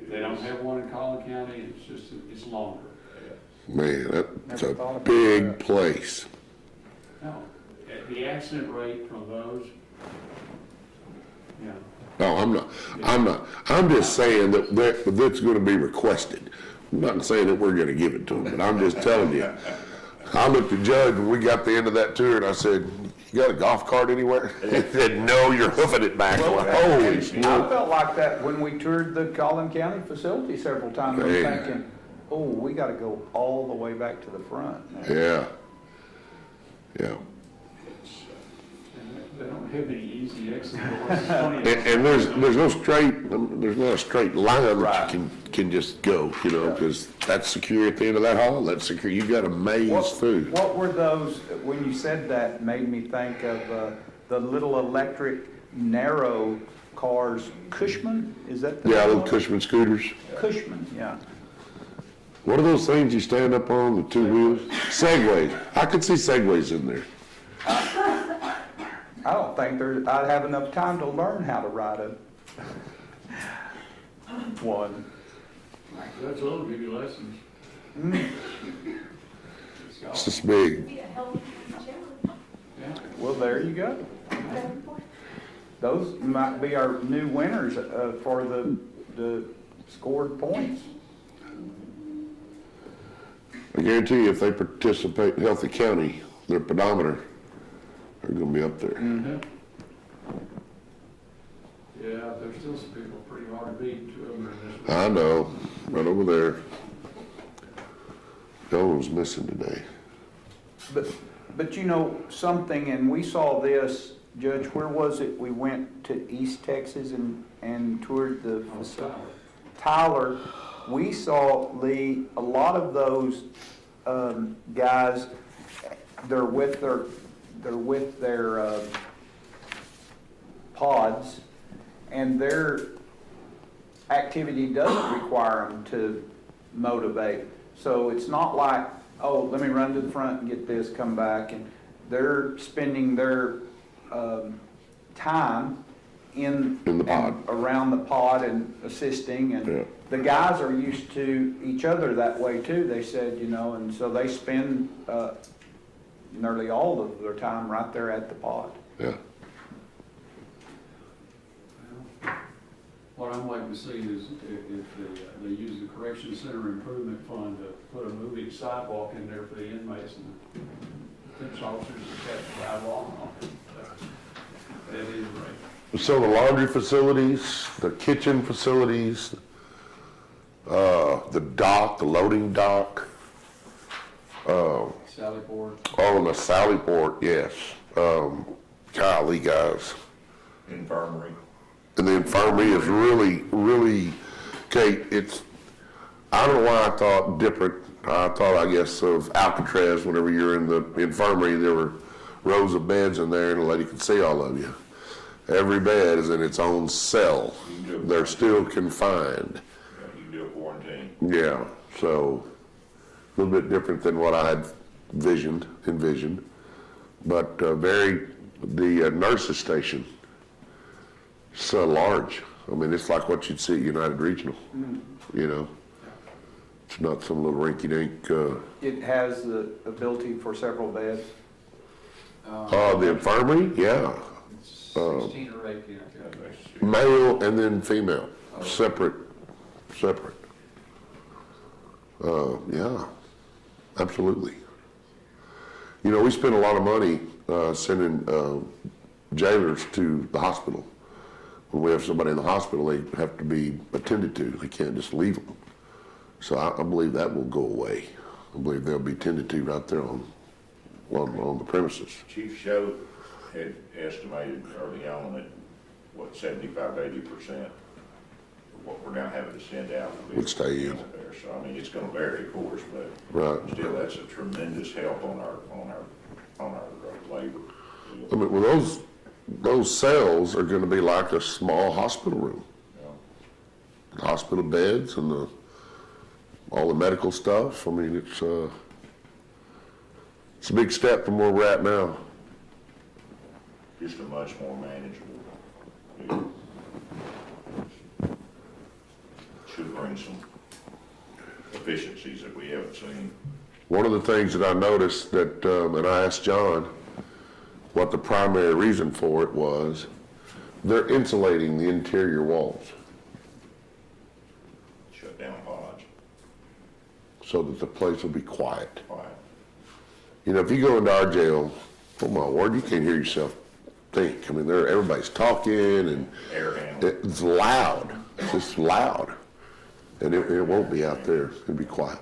[SPEAKER 1] They don't have one in Collin County, it's just, it's longer.
[SPEAKER 2] Man, that's a big place.
[SPEAKER 1] No, the accident rate from those, yeah,
[SPEAKER 2] No, I'm just saying that's gonna be requested. I'm not saying that we're gonna give it to them, but I'm just telling you. I looked at Judge when we got the end of that tour and I said, you got a golf cart anywhere? He said, no, you're hoofing it back. I'm like, holy
[SPEAKER 4] I
[SPEAKER 2] smoke.
[SPEAKER 4] felt like that when we toured the Collin County facility several times, I was
[SPEAKER 2] Man.
[SPEAKER 4] thinking, oh, we gotta go all the way back to the front.
[SPEAKER 2] Yeah. Yeah.
[SPEAKER 1] and they don't have any easy exit doors, it's funny.
[SPEAKER 2] And there's no straight, there's not a straight line that you can just go, because that's secure at the end of that hall, that's secure, you got a maze through.
[SPEAKER 4] What were those, when you said that, made me think of the little electric narrow cars, Cushman, is that the?
[SPEAKER 2] Yeah,
[SPEAKER 4] name
[SPEAKER 2] little
[SPEAKER 4] of it?
[SPEAKER 2] Cushman scooters.
[SPEAKER 4] Cushman, yeah.
[SPEAKER 2] What are those things you stand up on, the two wheels? Segways. I could see segways in there.
[SPEAKER 4] I don't think I'd have enough time to learn how to ride one.
[SPEAKER 1] That's a little give you lessons.
[SPEAKER 2] It's just big.
[SPEAKER 7] Be a hell of a challenge.
[SPEAKER 1] Yeah.
[SPEAKER 4] Well, there you go. Those might be our new winners for the scored points.
[SPEAKER 2] I guarantee you, if they participate in Healthy County, their pedometer, they're gonna be up there.
[SPEAKER 1] Yeah, there's still some people pretty hard to beat, two of them are in this.
[SPEAKER 2] I know, right over there. No one's missing today.
[SPEAKER 4] But you know, something, and we saw this, Judge, where was it? We went to East Texas and toured the facility. Tyler, we saw, Lee, a lot of those guys, they're with their pods, and their activity doesn't require them to motivate. So it's not like, oh, let me run to the front and get this, come back, and they're spending their time in
[SPEAKER 2] the pod.
[SPEAKER 4] and around the pod and assisting, and
[SPEAKER 2] Yeah.
[SPEAKER 4] the guys are used to each other that way too, they said, you know, and so they spend nearly all of their time right there at the pod.
[SPEAKER 2] Yeah.
[SPEAKER 1] What I'm waiting to see is if they use the Correction Center Improvement Fund to put a moving sidewalk in there for the inmates and the police officers to catch the ride along on. That is right.
[SPEAKER 2] So the laundry facilities, the kitchen facilities, the dock, the loading dock,
[SPEAKER 1] Sally Port.
[SPEAKER 2] oh, and the Sally Port, yes. Golly, guys.
[SPEAKER 3] Infirmary.
[SPEAKER 2] And the infirmary is really, Kate, I don't know why I thought different. I thought, I guess, of Alcatraz. Whenever you're in the infirmary, there were rows of beds in there and a lady could see all of you. Every bed is in its own cell. They're still confined.
[SPEAKER 3] Yeah, you can do a quarantine.
[SPEAKER 2] Yeah, so a little bit different than what I had envisioned. But the nurses station, so large. I mean, it's like what you'd see at United Regional, you know? It's not some little rinky-dink,
[SPEAKER 4] It has the ability for several beds.
[SPEAKER 2] the infirmary, yeah.
[SPEAKER 1] It's 16 or 18, I think.
[SPEAKER 2] Male and then female, separate. Yeah, absolutely. You know, we spend a lot of money sending jailers to the hospital. When we have somebody in the hospital, they have to be attended to. They can't just leave them. So I believe that will go away. I believe they'll be tended to right there on the premises.
[SPEAKER 3] Chief Show had estimated early on that, 75–80% of what we're now having to send out will be
[SPEAKER 2] Would stay in.
[SPEAKER 3] there. So, I mean, it's gonna vary, of course, but
[SPEAKER 2] Right.
[SPEAKER 3] still, that's a tremendous help on our labor.
[SPEAKER 2] I mean, well, those cells are gonna be like a small hospital room.
[SPEAKER 3] You know,
[SPEAKER 2] Hospital beds and all the medical stuff. I mean, it's a big step from where we're at now.
[SPEAKER 3] just a much more manageable. Should bring some efficiencies that we haven't seen.
[SPEAKER 2] One of the things that I noticed that, and I asked John what the primary reason for it was, they're insulating the interior walls
[SPEAKER 3] Shut down pods.
[SPEAKER 2] so that the place will be quiet.
[SPEAKER 3] Quiet.
[SPEAKER 2] You know, if you go into our jail, oh my word, you can't hear yourself think. I mean, everybody's talking and
[SPEAKER 3] Air handling.
[SPEAKER 2] it's loud. It's just loud. And it won't be out there. It'll be quiet.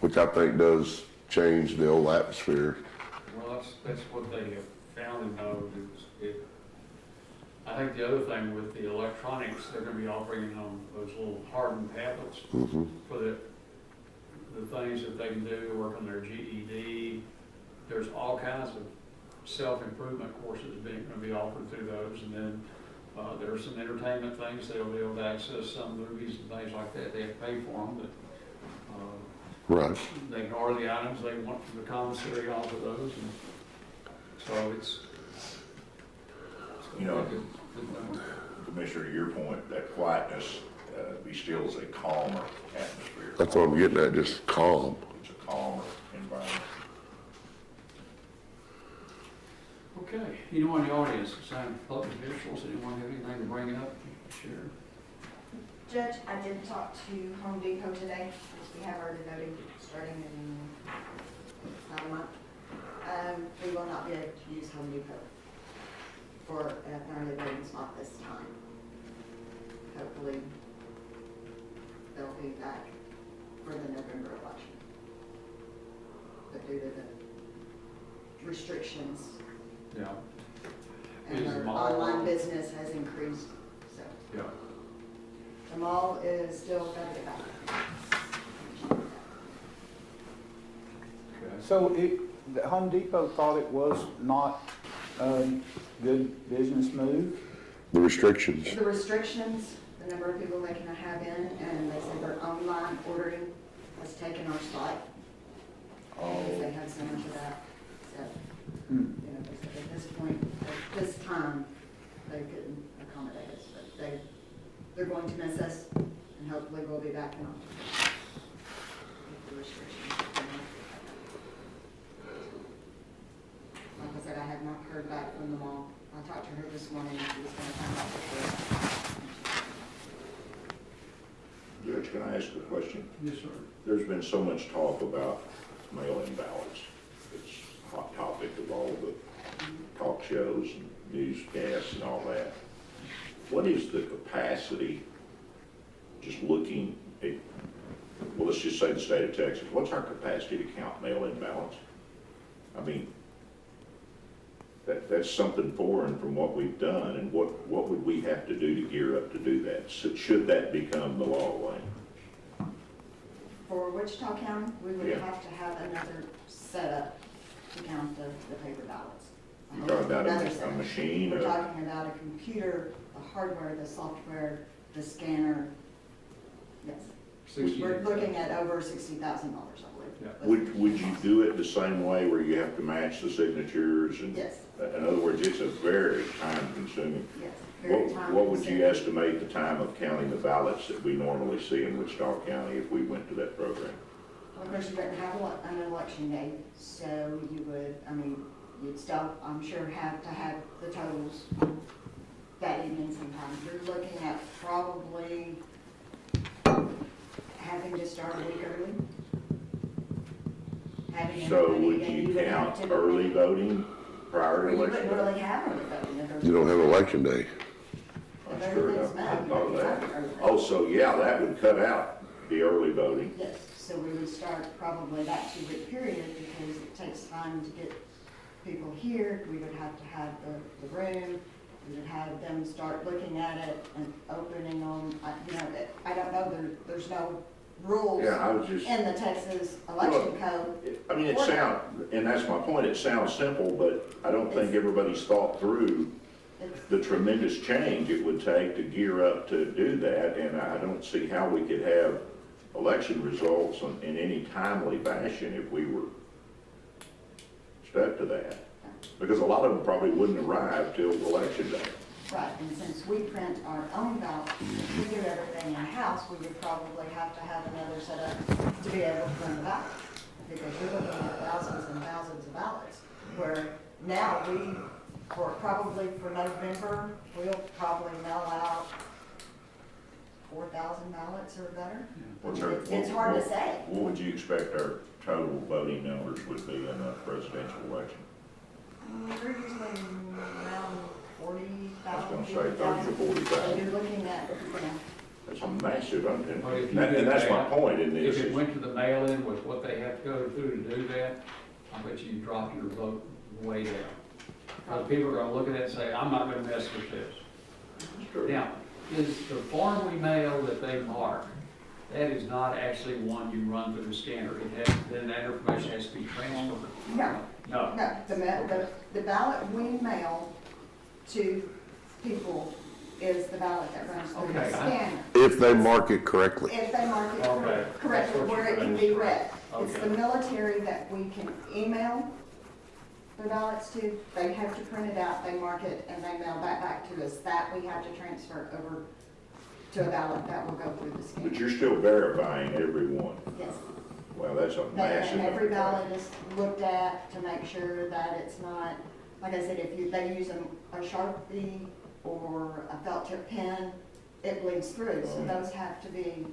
[SPEAKER 2] Which I think does change the old atmosphere.
[SPEAKER 1] Well, that's what they have found and know is I think the other thing with the electronics, they're gonna be offering on those little hardened tablets for the things that they can do, work on their GED. There's all kinds of self-improvement courses gonna be offered through those, and then there are some entertainment things, they'll be able to access some movies and things like that. They have to pay for them, but
[SPEAKER 2] Right.
[SPEAKER 1] they can order the items they want from the commissary off of those, and so it's
[SPEAKER 3] You know,
[SPEAKER 1] a good thing.
[SPEAKER 3] Commissioner, to your point, that quietness, instills a calmer atmosphere.
[SPEAKER 2] That's what I'm getting at, just calm.
[SPEAKER 3] It's a calmer environment.
[SPEAKER 1] Okay, anyone in the audience, sign public officials, anyone have anything to bring up, share?
[SPEAKER 8] Judge, I did talk to Home Depot today, because we have early voting starting in about a month. We will not be able to use Home Depot for an early voting spot this time. Hopefully, they'll be back for the November election. But due to the restrictions,
[SPEAKER 1] Yeah,
[SPEAKER 8] and
[SPEAKER 1] Is
[SPEAKER 8] our
[SPEAKER 1] mall-
[SPEAKER 8] online business has increased, so
[SPEAKER 1] yeah.
[SPEAKER 8] the mall is still gonna get back.
[SPEAKER 1] Okay.
[SPEAKER 4] So the Home Depot thought it was not a good business move?
[SPEAKER 2] The restrictions.
[SPEAKER 8] The restrictions, the number of people they can have in, and they said their online ordering has taken our spot. Because they had so much of that, so,
[SPEAKER 4] Hmm.
[SPEAKER 8] you know, they said at this point, at this time, they couldn't accommodate us, but they're going to miss us, and hopefully we'll be back in October. With the restrictions. Like I said, I have not heard back from the mall. I talked to her this morning, and she was gonna find out for sure.
[SPEAKER 3] Judge, can I ask a question?
[SPEAKER 1] Yes, sir.
[SPEAKER 3] There's been so much talk about mail-in ballots. It's a hot topic of all the talk shows and newscasts and all that. What is the capacity, just looking at, well, let's just say the state of Texas, what's our capacity to count mail-in ballots? I mean, that's something foreign from what we've done, and what would we have to do to gear up to do that? Should that become the law, Wayne?
[SPEAKER 8] For Wichita County, we would
[SPEAKER 3] Yeah.
[SPEAKER 8] have to have another setup to count the paper ballots.
[SPEAKER 3] You're talking about
[SPEAKER 8] Another
[SPEAKER 3] a
[SPEAKER 8] setup.
[SPEAKER 3] machine,
[SPEAKER 8] We're talking about a computer, the hardware, the software, the scanner. Yes.
[SPEAKER 1] 60.
[SPEAKER 8] We're looking at over $60,000, I believe.
[SPEAKER 3] would you do it the same way where you have to match the signatures and?
[SPEAKER 8] Yes,
[SPEAKER 3] In other words, it's a very time consuming.
[SPEAKER 8] yes. Very
[SPEAKER 3] What would you
[SPEAKER 8] time-consuming.
[SPEAKER 3] estimate the time of counting the ballots that we normally see in Wichita County if we went to that program?
[SPEAKER 8] Well, of course, you wouldn't have an election day, so you would, I mean, you'd still, I'm sure, have to have the totals that evening sometime. You're looking at probably having to start a week early. Having
[SPEAKER 3] So
[SPEAKER 8] everybody,
[SPEAKER 3] would
[SPEAKER 8] and
[SPEAKER 3] you
[SPEAKER 8] would have
[SPEAKER 3] count
[SPEAKER 8] typically-
[SPEAKER 3] early voting prior
[SPEAKER 8] Or
[SPEAKER 3] to
[SPEAKER 8] you
[SPEAKER 3] election
[SPEAKER 8] wouldn't
[SPEAKER 3] day?
[SPEAKER 8] really have early voting. if
[SPEAKER 2] You don't have election day.
[SPEAKER 8] If
[SPEAKER 3] That's true,
[SPEAKER 8] everything's
[SPEAKER 3] I
[SPEAKER 8] met, you
[SPEAKER 3] thought of
[SPEAKER 8] wouldn't
[SPEAKER 3] that.
[SPEAKER 8] have early voting.
[SPEAKER 3] Oh, so yeah, that would cut out the early voting.
[SPEAKER 8] Yes, so we would start probably that 2-week period because it takes time to get people here. We would have to have the room, we would have them start looking at it and opening them. I don't know, there's no rules
[SPEAKER 3] Yeah, I was just,
[SPEAKER 8] in the Texas election code.
[SPEAKER 3] I mean, it sounds, and that's my point, it sounds simple, but I don't think everybody's thought through
[SPEAKER 8] It's-
[SPEAKER 3] the tremendous change it would take to gear up to do that, and I don't see how we could have election results in any timely fashion if we were stuck to that. Because a lot of them probably wouldn't arrive till election day.
[SPEAKER 8] Right, and since we print our own ballots, we do everything in-house, we would probably have to have another setup to be able to print the ballots. Because you're looking at thousands and thousands of ballots, where now probably for November, we'll probably mail out 4,000 ballots or better.
[SPEAKER 3] What's our-
[SPEAKER 8] It's hard to say.
[SPEAKER 3] What would you expect our total voting numbers would be in a presidential election?
[SPEAKER 8] We're usually around 40,000.
[SPEAKER 3] I was gonna say 30 to 40,000.
[SPEAKER 8] So you're looking at,
[SPEAKER 3] That's a massive, and
[SPEAKER 1] Well, if you
[SPEAKER 3] and
[SPEAKER 1] did
[SPEAKER 3] that's my
[SPEAKER 1] that,
[SPEAKER 3] point in this.
[SPEAKER 1] If it
[SPEAKER 3] is-
[SPEAKER 1] went to the mail-in with what they have to go through to do that, I bet you drop your vote way down. Because people are gonna look at that and say, I'm not gonna mess with this.
[SPEAKER 3] Sure.
[SPEAKER 1] Now, is the form we mail that they mark, that is not actually one you run through the scanner. Then that information has to be transferred.
[SPEAKER 8] no,
[SPEAKER 1] No.
[SPEAKER 8] no, the ballot we mail to people is the ballot that runs through the
[SPEAKER 1] Okay,
[SPEAKER 8] scanner.
[SPEAKER 2] If they mark it correctly.
[SPEAKER 8] If they mark it
[SPEAKER 1] Okay.
[SPEAKER 8] correctly,
[SPEAKER 1] That's what
[SPEAKER 8] where it
[SPEAKER 1] you're
[SPEAKER 8] can be
[SPEAKER 1] saying.
[SPEAKER 8] read. It's
[SPEAKER 1] Okay.
[SPEAKER 8] the military that we can email their ballots to. They have to print it out, they mark it, and they mail that back to us. That we have to transfer over to a ballot that will go through the
[SPEAKER 3] But
[SPEAKER 8] scanner.
[SPEAKER 3] you're still verifying every one.
[SPEAKER 8] Yes.
[SPEAKER 3] Well, that's a massive.
[SPEAKER 8] And every ballot is looked at to make sure that it's not, like I said, if they use a Sharpie or a felt tip pen, it bleeds through, so those have to be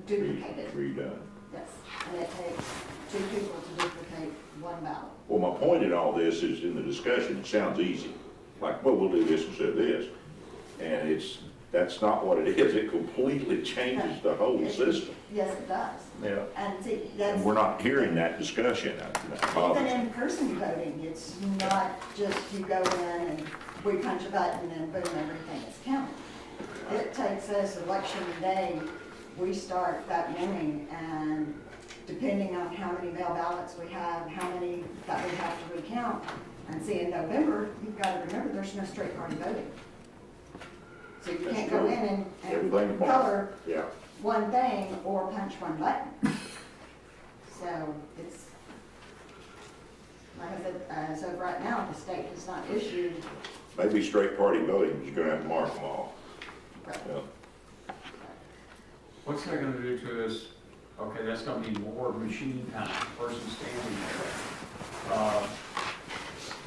[SPEAKER 8] duplicated.
[SPEAKER 3] Redone.
[SPEAKER 8] Yes, and it takes 2 people to duplicate 1 ballot.
[SPEAKER 3] Well, my point in all this is in the discussion, it sounds easy. Like, well, we'll do this instead of this. And that's not what it is. It completely changes the whole system.
[SPEAKER 8] Yes, it does.
[SPEAKER 3] Yeah.
[SPEAKER 8] And see, that's,
[SPEAKER 3] And we're not hearing that discussion. That bothers
[SPEAKER 8] even
[SPEAKER 3] me.
[SPEAKER 8] in-person voting, it's not just you go in and we punch a button and boom, everything is counted. It takes us election day, we start that morning, and depending on how many mail ballots we have, how many that we have to recount, and see, in November, you've got to remember, there's no straight party voting. So you
[SPEAKER 3] That's
[SPEAKER 8] can't go
[SPEAKER 3] true.
[SPEAKER 8] in and
[SPEAKER 3] Everything
[SPEAKER 8] color
[SPEAKER 3] Yeah.
[SPEAKER 8] one thing or punch one button. So it's, like I said, as of right now, the state has not issued,
[SPEAKER 3] Maybe straight party voting, you're gonna have to mark them all. Yeah.
[SPEAKER 1] What's that gonna do to us? Okay, that's gonna be more machine time, person standing there.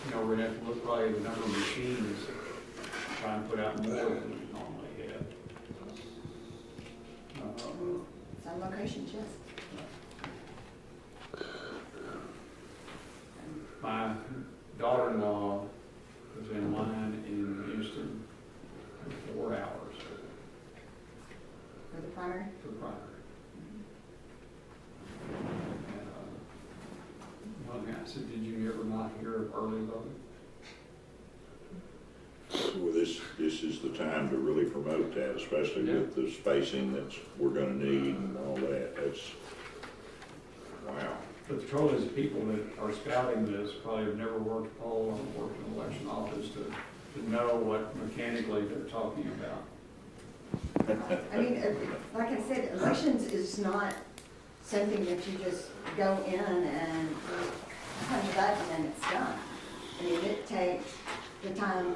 [SPEAKER 1] You know, we're gonna have to look probably the number of machines, try and put out more than we normally have.
[SPEAKER 8] some locations, yes.
[SPEAKER 1] My daughter-in-law was in line in Houston for 4 hours
[SPEAKER 8] For the primary?
[SPEAKER 1] for the primary. And, one guy said, did you ever not hear of early voting?
[SPEAKER 3] Well, this is the time to really promote that, especially with the spacing that we're gonna need and all that. That's, wow.
[SPEAKER 1] But the trouble is, people that are spouting this probably have never worked a poll or worked in an election office to know what mechanically they're talking about.
[SPEAKER 8] I mean, like I said, elections is not something that you just go in and punch a button and it's done. I mean, it takes the time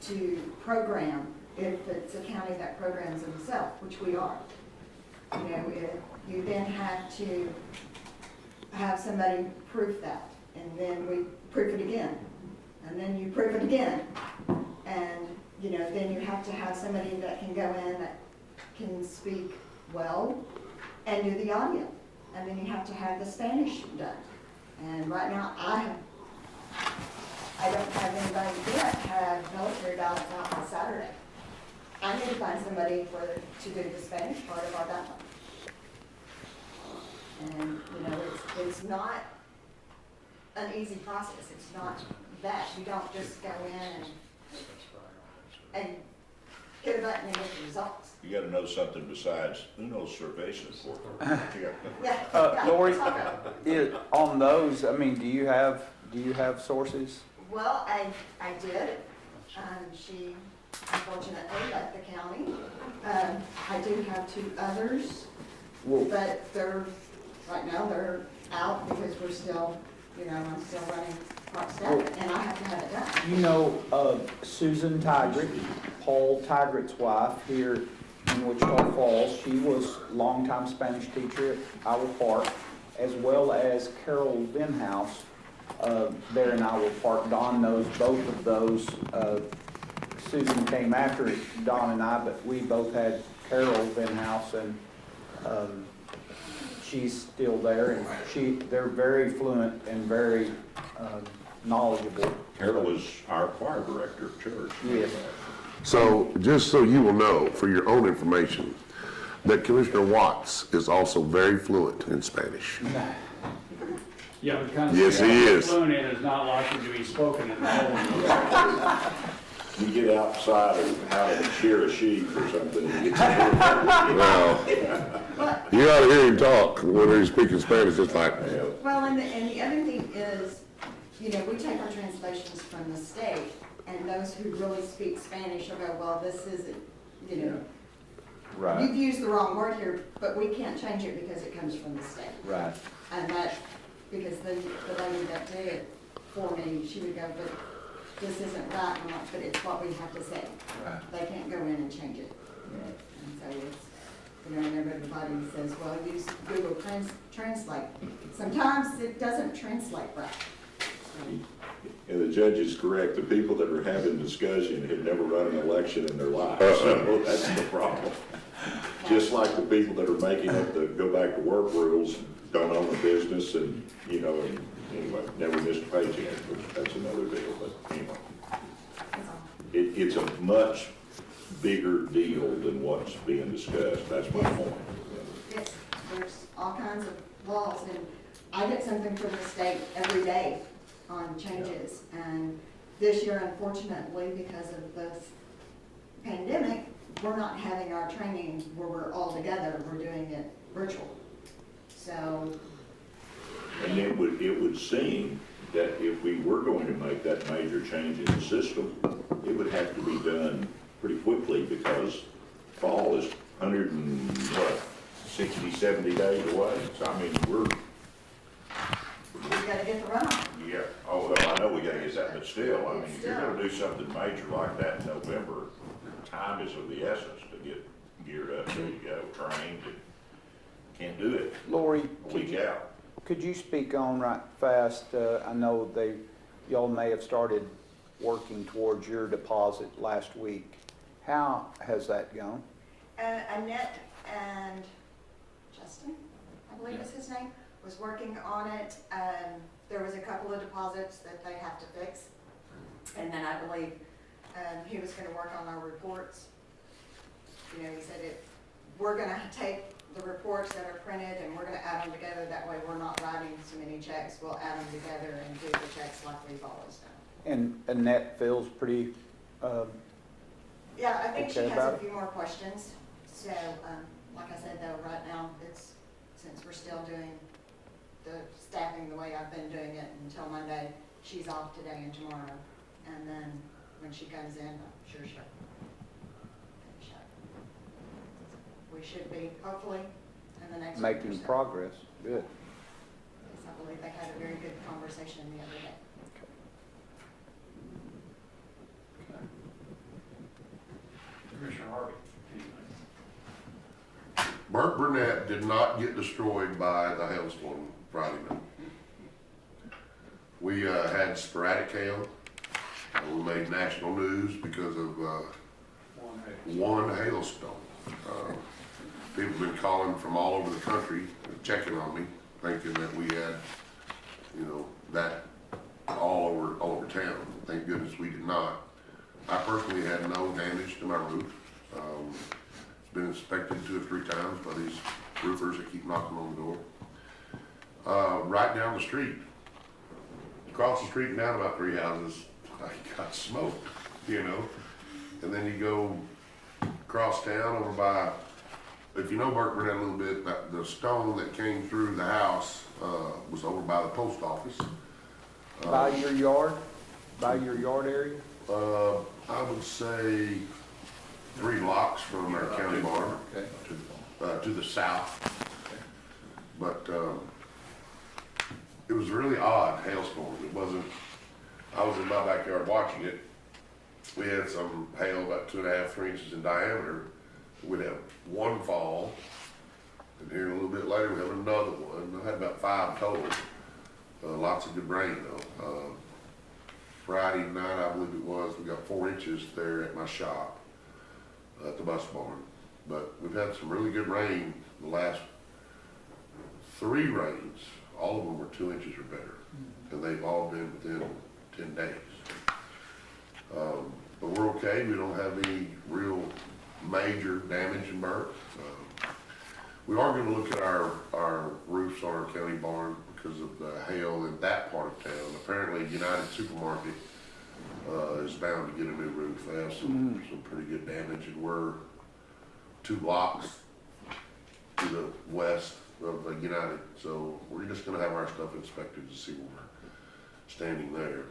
[SPEAKER 8] to program, if it's a county that programs themselves, which we are. You know, you then have to have somebody proof that, and then we proof it again, and then you proof it again. And, you know, then you have to have somebody that can go in that can speak well and do the audio. And then you have to have the Spanish done. And right now, I don't have anybody yet have military ballots out on Saturday. I need to find somebody to do the Spanish part of our ballot. And, you know, it's not an easy process. It's not that. You don't just go in and hit a button and get the results.
[SPEAKER 3] You gotta know something besides Uno Cerveza for.
[SPEAKER 8] Yeah.
[SPEAKER 4] Lori,
[SPEAKER 8] Okay.
[SPEAKER 4] on those, I mean, do you have sources?
[SPEAKER 8] Well, I did. She unfortunately left the county. I do have 2 others,
[SPEAKER 4] Well,
[SPEAKER 8] but right now they're out because we're still, you know, I'm still running Park Staff, and I have to have it done.
[SPEAKER 4] you know, Susan Tigert, Paul Tigret's wife here in Wichita Falls, she was longtime Spanish teacher at Iowa Park, as well as Carol Vinhouse, there in Iowa Park. Don knows both of those. Susan came after Don and I, but we both had Carol Vinhouse, and she's still there, and they're very fluent and very knowledgeable.
[SPEAKER 3] Carol is our choir director of church.
[SPEAKER 4] Yes.
[SPEAKER 2] So, just so you will know, for your own information, that Commissioner Watts is also very fluent in Spanish.
[SPEAKER 1] Yeah, but kind of.
[SPEAKER 2] Yes, he is.
[SPEAKER 1] Fluent in is not likely to be spoken at all.
[SPEAKER 3] You get outside of how to shear a sheep or something, you get
[SPEAKER 2] Well, you ought to hear him talk when he's speaking Spanish, it's like,
[SPEAKER 8] Well, and the other thing is, you know, we take our translations from the state, and those who really speak Spanish will go, well, this isn't, you know,
[SPEAKER 4] Right,
[SPEAKER 8] you've used the wrong word here, but we can't change it because it comes from the state.
[SPEAKER 4] right.
[SPEAKER 8] And that, because the lady that did it for me, she would go, but this isn't right, I'm like, but it's what we have to say.
[SPEAKER 4] Right.
[SPEAKER 8] They can't go in and change it. And so it's, you know, and everybody says, well, use Google Translate. Sometimes it doesn't translate right. So,
[SPEAKER 3] the judge is correct. The people that are having discussion have never run an election in their lives. So that's the problem. Just like the people that are making up the go back to work rules don't own a business and, you know, and anyway, never missed a paycheck, but that's another deal. But anyway, it's a much bigger deal than what's being discussed. That's my point.
[SPEAKER 8] Yes, there's all kinds of laws, and I get something from the state every day on changes. And this year, unfortunately, because of the pandemic, we're not having our training where we're all together, we're doing it virtual. So,
[SPEAKER 3] And it would seem that if we were going to make that major change in the system, it would have to be done pretty quickly because fall is 60, 70 days away. So I mean,
[SPEAKER 8] we gotta get the runoff.
[SPEAKER 3] yeah, oh, well, I know we gotta get that, but still, I mean, if you're gonna do something major like that in November, time is of the essence to get geared up, ready to go, trained, and can't do it
[SPEAKER 4] Lori,
[SPEAKER 3] a week out.
[SPEAKER 4] could you speak on right fast? I know y'all may have started working towards your deposit last week. How has that gone?
[SPEAKER 8] Annette and Justin, I believe is his name, was working on it. There was a couple of deposits that they have to fix. And then I believe he was gonna work on our reports. You know, he said we're gonna take the reports that are printed and we're gonna add them together. That way we're not writing so many checks. We'll add them together and do the checks like we've always done.
[SPEAKER 4] And Annette feels pretty,
[SPEAKER 8] Yeah, I think she
[SPEAKER 4] Okay
[SPEAKER 8] has
[SPEAKER 4] about
[SPEAKER 8] a
[SPEAKER 4] it?
[SPEAKER 8] few more questions. So, like I said though, right now, since we're still doing the staffing the way I've been doing it until Monday, she's off today and tomorrow. And then when she comes in, I'm sure she'll finish up. We should be, hopefully, in the next week or
[SPEAKER 4] making
[SPEAKER 8] so.
[SPEAKER 4] progress. Good.
[SPEAKER 8] Yes, I believe they had a very good conversation the other day.
[SPEAKER 1] Commissioner Harvey.
[SPEAKER 2] Burt Burnett did not get destroyed by the hailstorm Friday night. We had sporadic hail. We made national news because of one hailstone. People have been calling from all over the country, checking on me, thinking that we had, you know, that all over town. Thank goodness we did not. I personally had no damage to my roof. It's been inspected 2 or 3 times by these roofers that keep knocking on the door. Right down the street, across the street and down about 3 houses, I got smoked, you know. And then you go across town over by, if you know Burt Burnett a little bit, the stone that came through the house was over by the post office.
[SPEAKER 4] By your yard? By your yard area?
[SPEAKER 2] I would say 3 blocks from our county barn.
[SPEAKER 4] Okay.
[SPEAKER 2] To the south. But it was a really odd hailstorm. It wasn't, I was in my backyard watching it. We had some hail about 2.5, 3 inches in diameter. We'd have one fall, and here a little bit later we have another one. I had about 5 total. Lots of good rain though. Friday night, I believe it was, we got 4 inches there at my shop, at the bus barn. But we've had some really good rain the last 3 rains. All of them were 2 inches or better, and they've all been within 10 days. But we're okay. We don't have any real major damage and burnt. We are going to look at our roofs on our county barn because of the hail in that part of town. Apparently, United Supermarket is bound to get a new roof. They have some pretty good damage, and we're 2 blocks to the west of United. So we're just going to have our stuff inspected to see where we're standing there.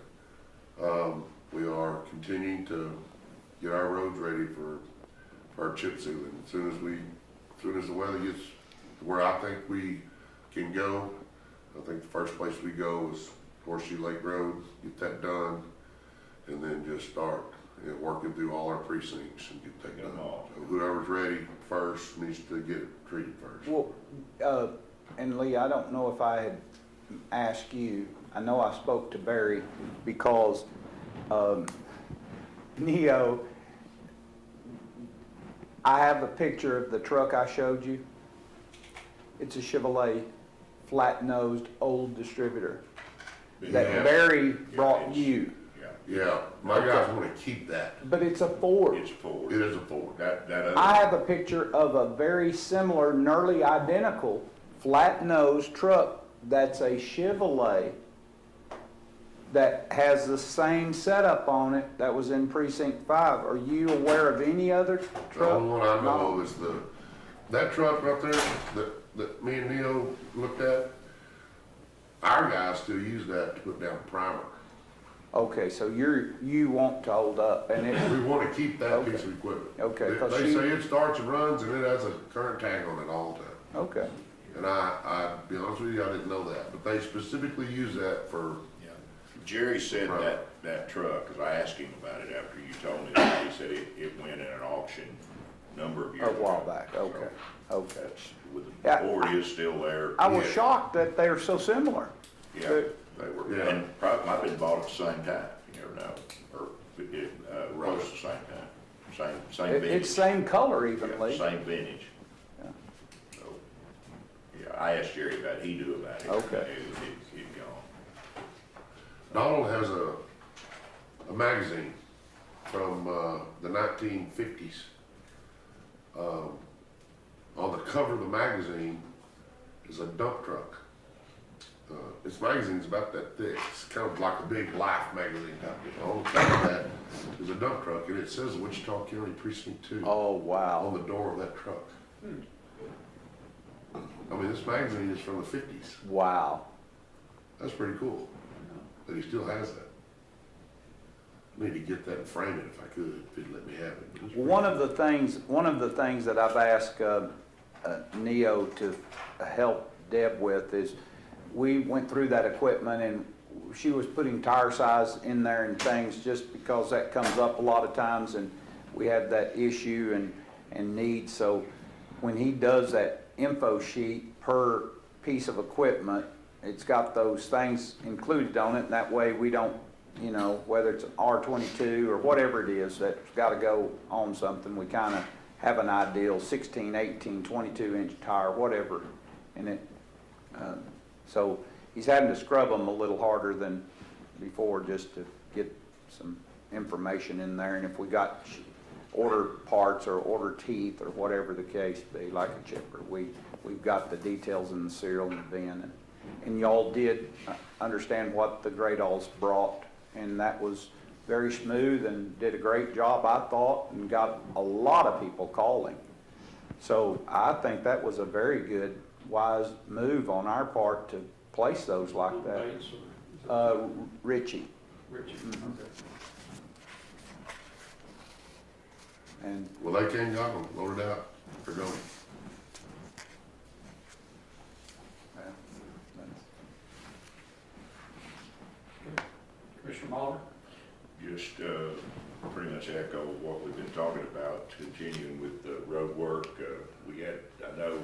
[SPEAKER 2] We are continuing to get our roads ready for our chip sealing. As soon as the weather gets to where I think we can go, I think the first place we go is Horseshoe Lake Road, get that done, and then just start working through all our precincts and get that done. So whoever's ready first needs to get it treated first.
[SPEAKER 4] Well, and Lee, I don't know if I had asked you, I know I spoke to Barry because Neo, I have a picture of the truck I showed you. It's a Chevrolet, flat-nosed, old distributor that
[SPEAKER 2] Yeah.
[SPEAKER 4] Barry brought
[SPEAKER 3] it's-
[SPEAKER 4] you.
[SPEAKER 2] Yeah, my guys wanna keep that.
[SPEAKER 4] But it's a Ford.
[SPEAKER 3] It's Ford.
[SPEAKER 2] It is a Ford.
[SPEAKER 3] That other.
[SPEAKER 4] I have a picture of a very similar, nearly identical, flat-nosed truck that's a Chevrolet that has the same setup on it that was in Precinct 5. Are you aware of any other
[SPEAKER 2] The
[SPEAKER 4] truck?
[SPEAKER 2] only one I know of is that truck right there that me and Neil looked at. Our guys still use that to put down primer.
[SPEAKER 4] Okay, so you want to hold up, and it,
[SPEAKER 2] We wanna keep that
[SPEAKER 4] Okay.
[SPEAKER 2] piece of equipment.
[SPEAKER 4] Okay, 'cause
[SPEAKER 2] They
[SPEAKER 4] she-
[SPEAKER 2] say it starts and runs and it has a current tag on it all the time.
[SPEAKER 4] okay.
[SPEAKER 2] And to be honest with you, I didn't know that, but they specifically use that for,
[SPEAKER 3] Yeah. Jerry said
[SPEAKER 2] Right.
[SPEAKER 3] that truck, because I asked him about it after you told me that, he said it went in an auction a number of years
[SPEAKER 4] A
[SPEAKER 3] ago.
[SPEAKER 4] while back, okay, okay.
[SPEAKER 3] That's, with the
[SPEAKER 4] Yeah,
[SPEAKER 3] Ford is still there.
[SPEAKER 4] I was
[SPEAKER 2] Yeah.
[SPEAKER 4] shocked that they're so similar.
[SPEAKER 3] Yeah, they were,
[SPEAKER 2] Yeah.
[SPEAKER 3] and probably might have been bought at the same time, you never know, or close to the same time, same vintage.
[SPEAKER 4] It's same color
[SPEAKER 3] Yeah,
[SPEAKER 4] evenly.
[SPEAKER 3] Same vintage.
[SPEAKER 4] Yeah.
[SPEAKER 3] So, yeah, I asked Jerry about it, he knew about it.
[SPEAKER 4] Okay.
[SPEAKER 3] He'd gone.
[SPEAKER 2] Donald has a magazine from, the 1950s. On the cover of the magazine is a dump truck. This magazine's about that thick. It's kind of like a big Life magazine type thing. On the cover of that is a dump truck, and it says Wichita County Precinct 2
[SPEAKER 4] Oh,
[SPEAKER 2] on
[SPEAKER 4] wow.
[SPEAKER 2] the door of that truck. I mean, this magazine is from the 50s.
[SPEAKER 4] Wow.
[SPEAKER 2] That's pretty cool that he still has that. I need to get that and frame it if I could, if he'd let me have it. But it's pretty
[SPEAKER 4] One of the things that I've asked Neo to help Deb with is, we went through that equipment and she was putting tire size in there and things just because that comes up a lot of times, and we had that issue and need. So when he does that info sheet per piece of equipment, it's got those things included on it, and that way we don't, you know, whether it's R22 or whatever it is that's got to go on something, we kind of have an ideal 16, 18, 22-inch tire, whatever, and it, so he's having to scrub them a little harder than before just to get some information in there, and if we got order parts or order teeth or whatever the case be, like a chipper, we've got the details in the serial and the bin, and y'all did understand what the Great Alls brought, and that was very smooth and did a great job, I thought, and got a lot of people calling. So I think that was a very good, wise move on our part to place those like that.
[SPEAKER 1] Bates or is it
[SPEAKER 4] Richie,
[SPEAKER 1] Richie?
[SPEAKER 4] Mm-hmm.
[SPEAKER 1] Okay.
[SPEAKER 4] and
[SPEAKER 2] Well, they came, got them, loaded out, they're going.
[SPEAKER 1] Commissioner Muller?
[SPEAKER 3] Just pretty much echo what we've been talking about, continuing with the road work. We had, I know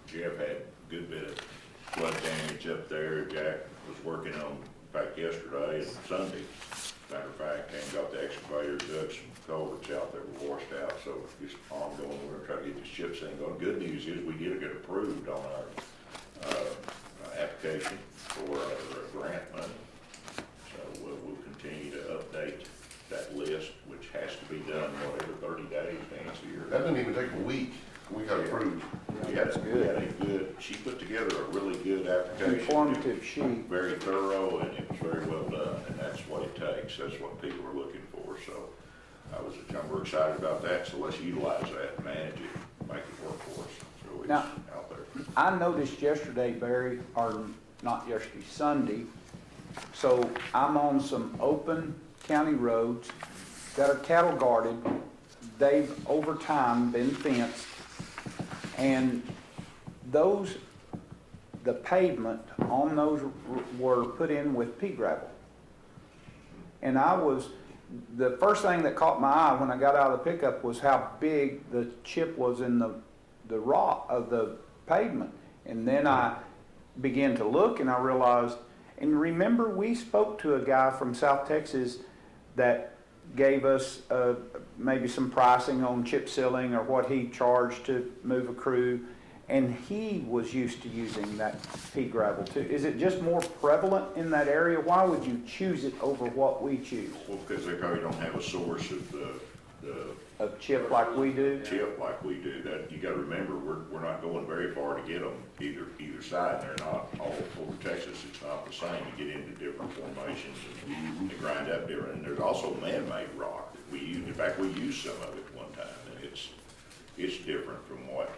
[SPEAKER 3] Jeff had a good bit of flood damage up there. Jack was working on, in fact, yesterday and Sunday, matter of fact, and got the excavator, dug some culverts out that were washed out. So it's ongoing. We're gonna try to get the chip sand going. Good news is we did get approved on our application for our grant money. So we'll continue to update that list, which has to be done, whatever, 30 days to answer your.
[SPEAKER 2] That didn't even take a week, we got approved.
[SPEAKER 3] We
[SPEAKER 4] that's
[SPEAKER 3] had
[SPEAKER 4] good.
[SPEAKER 3] a good, she put together a really good application.
[SPEAKER 4] informative sheet.
[SPEAKER 3] Very thorough, and it was very well done, and that's what it takes, that's what people are looking for, so we're excited about that, so let's utilize that, and manage it, make it work for us, so it's
[SPEAKER 4] Now-
[SPEAKER 3] out there.
[SPEAKER 4] I noticed yesterday, Barry, or not yesterday, Sunday, so I'm on some open county roads that are cattle guarded. They've over time been fenced, and the pavement on those were put in with pea gravel. And the first thing that caught my eye when I got out of the pickup was how big the chip was in the rock of the pavement. And then I began to look and I realized, And remember, we spoke to a guy from South Texas that gave us maybe some pricing on chip sealing or what he charged to move a crew, and he was used to using that pea gravel too. Is it just more prevalent in that area? Why would you choose it over what we choose?
[SPEAKER 3] Well, because they probably don't have a source of the
[SPEAKER 4] A chip like we do?
[SPEAKER 3] chip like we do. That, you gotta remember, we're not going very far to get them either side. They're not all over Texas. It's not the same. You get into different formations and they grind up different. And there's also man-made rock that we use. In fact, we used some of it one time, and it's different from what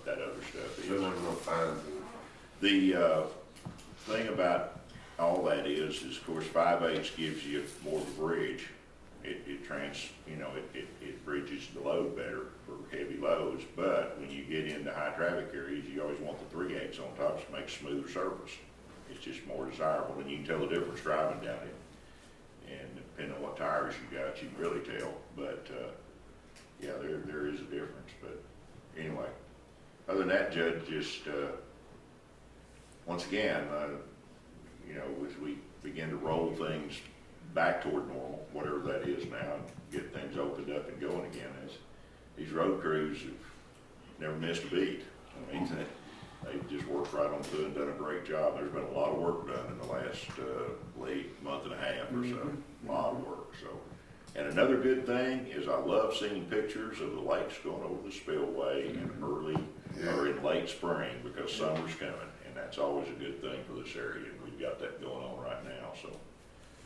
[SPEAKER 3] that other stuff is.
[SPEAKER 2] There's no fines.
[SPEAKER 3] The thing about all that is of course 5/8 gives you more of a bridge. It bridges the load better for heavy loads, but when you get into high traffic areas, you always want the 3/8 on top to make smoother surface. It's just more desirable, and you can tell the difference driving down it. And depending on what tires you got, you can really tell, but, yeah, there is a difference, but anyway. Other than that, Judge, just, once again, as we begin to roll things back toward normal, whatever that is now, and get things opened up and going again, these road crews have never missed a beat. I mean, they've just worked right on through and done a great job. There's been a lot of work done in the last, month and a half or so, a lot of work, so. And another good thing is I love seeing pictures of the lakes going over the spillway in early or in late spring, because summer's coming, and that's always a good thing for this area, and we've got that going on right now, so.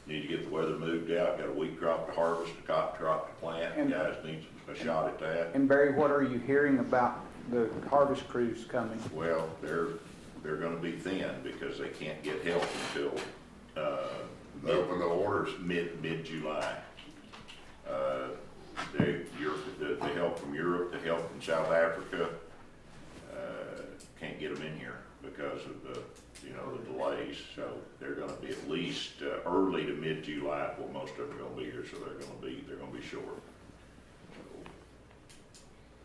[SPEAKER 3] Need to get the weather moved out, got a wheat crop to harvest, a cotton crop to plant,
[SPEAKER 4] And-
[SPEAKER 3] guys need a shot at that.
[SPEAKER 4] And Barry, what are you hearing about the harvest crews coming?
[SPEAKER 3] Well, they're gonna be thin because they can't get help until,
[SPEAKER 2] They open the orders.
[SPEAKER 3] mid-July. The help from Europe, the help from South Africa, can't get them in here because of the delays. So they're gonna be at least, early to mid-July, well, most of them are gonna be here, so they're gonna be short. So,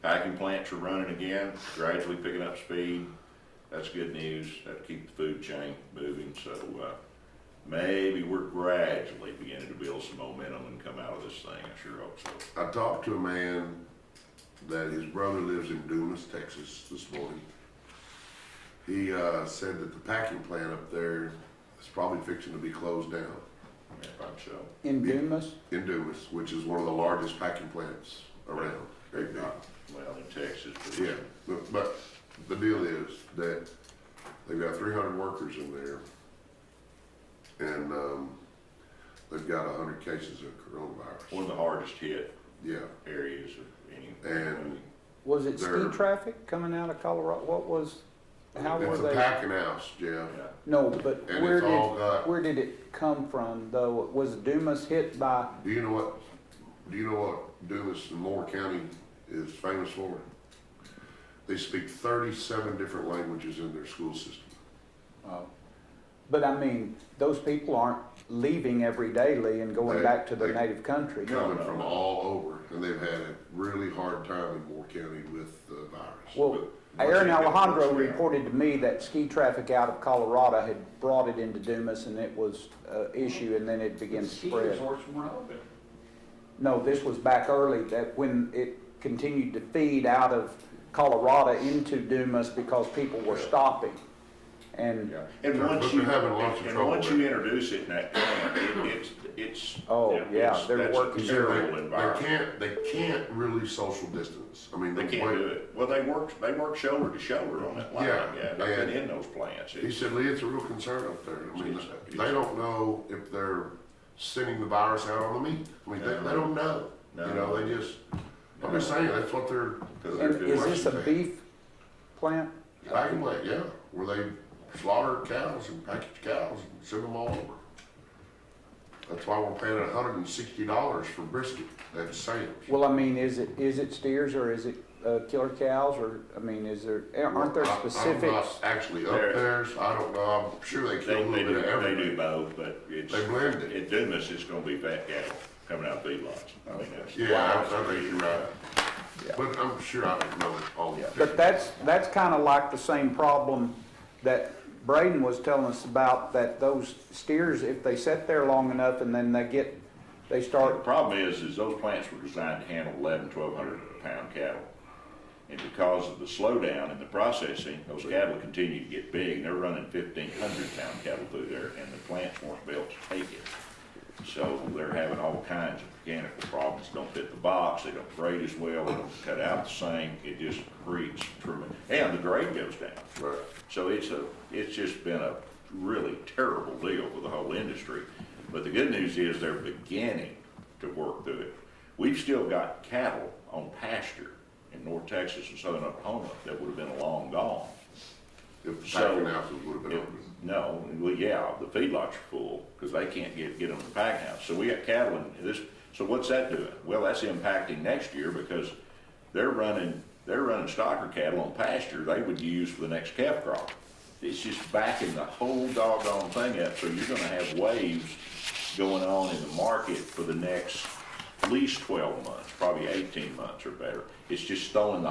[SPEAKER 3] packing plants are running again, gradually picking up speed. That's good news. That'll keep the food chain moving, so, maybe we're gradually beginning to build some momentum and come out of this thing. I sure hope so.
[SPEAKER 2] I talked to a man that his brother lives in Dumas, Texas this morning. He said that the packing plant up there is probably fixing to be closed down
[SPEAKER 3] If I'm so.
[SPEAKER 4] In Dumas?
[SPEAKER 2] in Dumas, which is one of the largest packing plants around. Very big.
[SPEAKER 3] Well, in Texas, but.
[SPEAKER 2] Yeah, but the deal is that they've got 300 workers in there, and they've got 100 cases of coronavirus.
[SPEAKER 3] One of the hardest hit
[SPEAKER 2] Yeah,
[SPEAKER 3] areas of any.
[SPEAKER 2] and
[SPEAKER 4] Was it ski
[SPEAKER 2] They're-
[SPEAKER 4] traffic coming out of Colorado? How were
[SPEAKER 2] it's a
[SPEAKER 4] they?
[SPEAKER 2] packing house, Jeff.
[SPEAKER 3] Yeah.
[SPEAKER 4] No, but
[SPEAKER 2] And it's all got-
[SPEAKER 4] where did it come from though? Was Dumas hit by,
[SPEAKER 2] Do you know what Dumas and Moore County is famous for? They speak 37 different languages in their school system.
[SPEAKER 4] but I mean, those people aren't leaving every day, Lee, and going
[SPEAKER 2] They-
[SPEAKER 4] back to their
[SPEAKER 2] they-
[SPEAKER 4] native country.
[SPEAKER 2] Coming from all over, and they've had a really hard time in Moore County with the virus.
[SPEAKER 4] Well,
[SPEAKER 3] But once
[SPEAKER 4] Aaron
[SPEAKER 3] it gets
[SPEAKER 4] Alejandro
[SPEAKER 3] worse, yeah.
[SPEAKER 4] reported to me that ski traffic out of Colorado had brought it into Dumas and it was an issue and then it began to
[SPEAKER 1] Ski
[SPEAKER 4] spread.
[SPEAKER 1] resorts weren't open.
[SPEAKER 4] No, this was back early, that when it continued to feed out of Colorado into Dumas because people were stopping. And,
[SPEAKER 3] Yeah, and
[SPEAKER 2] But
[SPEAKER 3] once
[SPEAKER 2] they're
[SPEAKER 3] you,
[SPEAKER 2] having lots of
[SPEAKER 3] and
[SPEAKER 2] trouble
[SPEAKER 3] once
[SPEAKER 2] with
[SPEAKER 3] you
[SPEAKER 2] it.
[SPEAKER 3] introduce it in that plant, it's.
[SPEAKER 4] Oh, yeah,
[SPEAKER 3] it's-
[SPEAKER 4] they're
[SPEAKER 3] that's a
[SPEAKER 4] working
[SPEAKER 3] terrible
[SPEAKER 2] They
[SPEAKER 3] environment.
[SPEAKER 2] can't really social distance. I mean,
[SPEAKER 3] They
[SPEAKER 2] the
[SPEAKER 3] can't
[SPEAKER 2] way-
[SPEAKER 3] do it. Well, they work shoulder to shoulder on that line,
[SPEAKER 2] Yeah,
[SPEAKER 3] yeah, they've been
[SPEAKER 2] and-
[SPEAKER 3] in those plants.
[SPEAKER 2] He
[SPEAKER 3] It's-
[SPEAKER 2] said, Lee, it's a real concern up there. I mean,
[SPEAKER 3] It's-
[SPEAKER 2] they don't know if they're sending the virus out on the meat. I mean, they don't know.
[SPEAKER 3] No.
[SPEAKER 2] You know, they just, I'm just saying, that's what they're,
[SPEAKER 3] 'cause they're
[SPEAKER 4] and
[SPEAKER 3] good.
[SPEAKER 4] is this a beef plant?
[SPEAKER 2] packing plant, yeah, where they slaughter cows and package cows and send them all over. That's why we're paying $160 for brisket at Sam's.
[SPEAKER 4] Well, I mean, is it steers or is it killer cows or, I mean, aren't there
[SPEAKER 2] I'm not
[SPEAKER 4] specifics?
[SPEAKER 2] actually up
[SPEAKER 3] There-
[SPEAKER 2] there, so I don't know. I'm sure they kill a
[SPEAKER 3] They
[SPEAKER 2] little bit of
[SPEAKER 3] do
[SPEAKER 2] everything.
[SPEAKER 3] both, but it's.
[SPEAKER 2] They blend it.
[SPEAKER 3] At Dumas, it's gonna be fat cattle coming out of feedlots. I mean, that's.
[SPEAKER 2] Yeah, I think you're right. But I'm sure I don't know all the.
[SPEAKER 4] But that's kind of like the same problem that Braden was telling us about, that those steers, if they sit there long enough and then they
[SPEAKER 3] The
[SPEAKER 4] start,
[SPEAKER 3] problem is those plants were designed to handle 1,100 pound cattle. And because of the slowdown in the processing, those cattle continue to get big. They're running 1,500 pound cattle through there, and the plants weren't built to take it. So they're having all kinds of mechanical problems. Don't fit the box, they don't grade as well, they don't cut out the same. It just creates tremendous, and the grade goes down.
[SPEAKER 2] Right.
[SPEAKER 3] So it's just been a really terrible deal for the whole industry. But the good news is they're beginning to work through it. We've still got cattle on pasture in North Texas and Southern Oklahoma that would have been long gone.
[SPEAKER 2] If the
[SPEAKER 3] So,
[SPEAKER 2] packing houses would have been
[SPEAKER 3] If-
[SPEAKER 2] open.
[SPEAKER 3] No, well, yeah, the feedlots are full because they can't get them to the packing house. So we got cattle in this, so what's that doing? Well, that's impacting next year because they're running stocker cattle on pasture they would use for the next calf crop. It's just backing the whole doggone thing up, so you're gonna have waves going on in the market for the next at least 12 months, probably 18 months or better. It's just throwing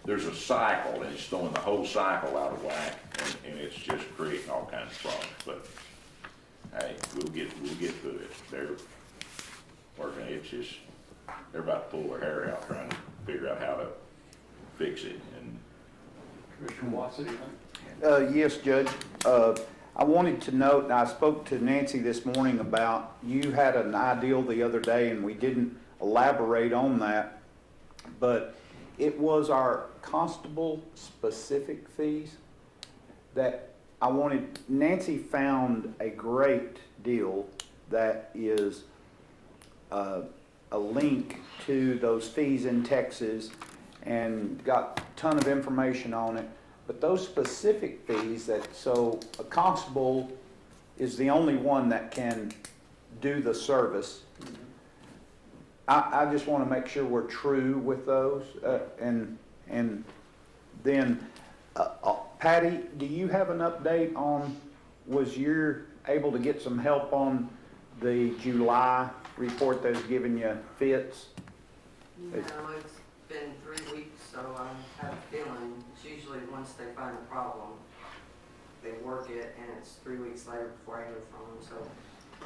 [SPEAKER 3] there's a cycle, and it's throwing the whole cycle out of whack, and it's just creating all kinds of problems. But, hey, we'll get through it. They're working, they're about to pull their hair out trying to figure out how to fix it, and
[SPEAKER 1] Commissioner Watson, anything?
[SPEAKER 4] yes, Judge. I wanted to note, and I spoke to Nancy this morning about, you had an ideal the other day and we didn't elaborate on that, but it was our constable specific fees that I wanted, Nancy found a great deal that is a link to those fees in Texas and got a ton of information on it. But those specific fees so a constable is the only one that can do the service. I just want to make sure we're true with those. And then, Patty, do you have an update on, was you able to get some help on the July report that's giving you fits?
[SPEAKER 9] No, it's been 3 weeks, so I have a feeling it's usually once they find a problem, they work it, and it's 3 weeks later before I hear from them, so